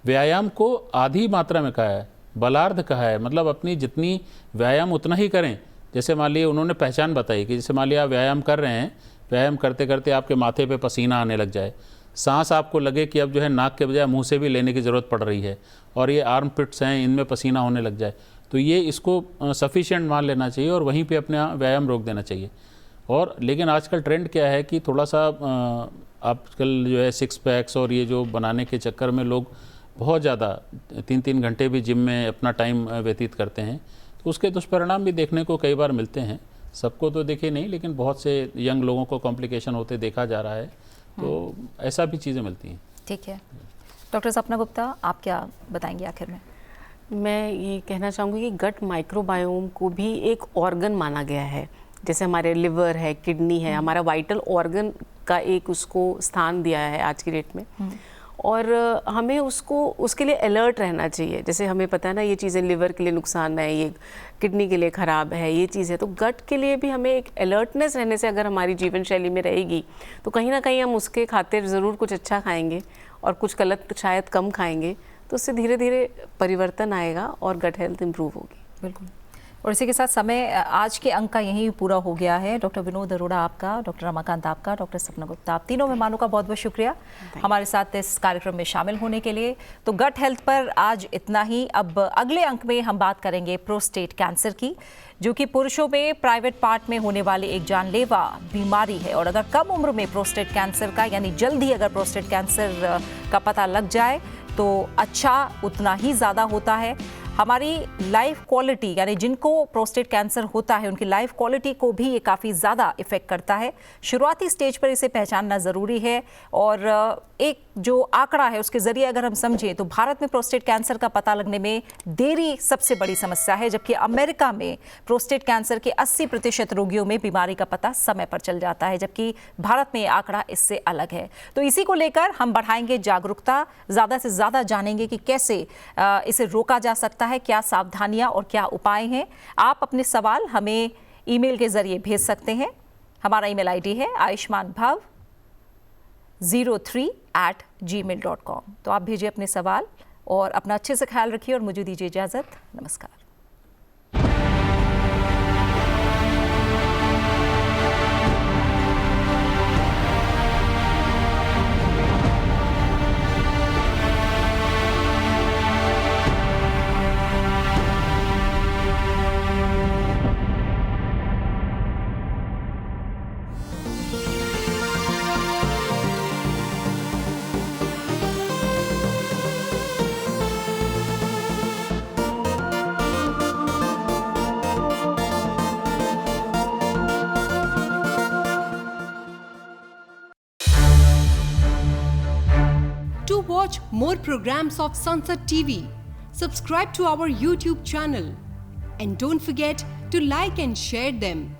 व्यायाम को आधी मात्रा में कहा है, बलार्ध कहा है, मतलब अपनी जितनी व्यायाम उतना ही करें। जैसे मान लीजिए उन्होंने पहचान बताई कि जैसे मान लिया आप व्यायाम कर रहे हैं, व्यायाम करते करते आपके माथे पे पसीना आने लग जाए, सांस आपको लगे कि अब जो है नाक के बजाय मुंह से भी लेने की ज़रूरत पड़ रही है, और ये आर्म पिट्स हैं इनमें पसीना होने लग जाए, तो ये इसको सफिशिएंट मान लेना चाहिए और वहीं पे अपना व्यायाम रोक देना चाहिए। और लेकिन आजकल ट्रेंड क्या है कि थोड़ा सा आजकल जो है 6 पैक्स और ये जो बनाने के चक्कर में लोग बहुत ज़्यादा 3-3 घंटे भी जिम में अपना टाइम व्यतीत करते हैं, तो उसके दुष्परिणाम भी देखने को कई बार मिलते हैं। सबको तो देखे नहीं, लेकिन बहुत से यंग लोगों को कॉम्प्लिकेशन होते देखा जा रहा है, तो ऐसा भी चीज़ें मिलती हैं। ठीक है। डॉक्टर सपना गुप्ता, आप क्या बताएंगे आखिर में? मैं ये कहना चाहूँगी कि गट माइक्रोबायोम को भी एक ऑर्गन माना गया है। जैसे हमारे लिवर है, किडनी है, हमारा वाइटल ऑर्गन का एक उसको स्थान दिया है आज की डेट में। और हमें उसको उसके लिए अलर्ट रहना चाहिए। जैसे हमें पता है ना, ये चीज़ें लिवर के लिए नुकसान है, ये किडनी के लिए ख़राब है, ये चीज़ है, तो गट के लिए भी हमें एक अलर्टनेस रहने से अगर हमारी जीवन शैली में रहेगी तो कहीं ना कहीं हम उसके खातिर ज़रूर कुछ अच्छा खाएंगे और कुछ गलत शायद कम खाएंगे, तो उससे धीरे धीरे परिवर्तन आएगा और गट हेल्थ इम्प्रूव होगी। बिल्कुल। और इसी के साथ समय आज के अंक का यही पूरा हो गया है। डॉक्टर विनोद अरोड़ा आपका, डॉक्टर रमाकांत आपका, डॉक्टर सपना गुप्ता, आप तीनों मेहमानों का बहुत बहुत शुक्रिया हमारे साथ इस कार्यक्रम में शामिल होने के लिए। तो गट हेल्थ पर आज इतना ही। अब अगले अंक में हम बात करेंगे प्रोस्टेट कैंसर की, जो कि पुरुषों में प्राइवेट पार्ट में होने वाली एक जानलेवा बीमारी है। और अगर कम उम्र में प्रोस्टेट कैंसर का, यानी जल्दी अगर प्रोस्टेट कैंसर का पता लग जाए तो अच्छा उतना ही ज़्यादा होता है। हमारी लाइफ क्वालिटी, यानी जिनको प्रोस्टेट कैंसर होता है उनकी लाइफ क्वालिटी को भी ये काफ़ी ज़्यादा इफ़ेक्ट करता है। शुरुआती स्टेज पर इसे पहचानना ज़रूरी है। और एक जो आंकड़ा है उसके ज़रिए अगर हम समझें तो भारत में प्रोस्टेट कैंसर का पता लगने में देरी सबसे बड़ी समस्या है, जबकि अमेरिका में प्रोस्टेट कैंसर के 80% रोगियों में बीमारी का पता समय पर चल जाता है, जबकि भारत में ये आंकड़ा इससे अलग है। तो इसी को लेकर हम बढ़ाएंगे जागरूकता, ज़्यादा से ज़्यादा जानेंगे कि कैसे इसे रोका जा सकता है, क्या सावधानियां और क्या उपाय हैं। आप अपने सवाल हमें ईमेल के जरिए भेज सकते हैं। हमारा ईमेल आईडी है ayushmanbhav03@gmail.com। तो आप भेजिए अपने सवाल और अपना अच्छे से ख्याल रखिए और मुझे दीजिए इजाज़त। नमस्कार। To watch more programs of Sunset TV, subscribe to our YouTube channel and don't forget to like and share them.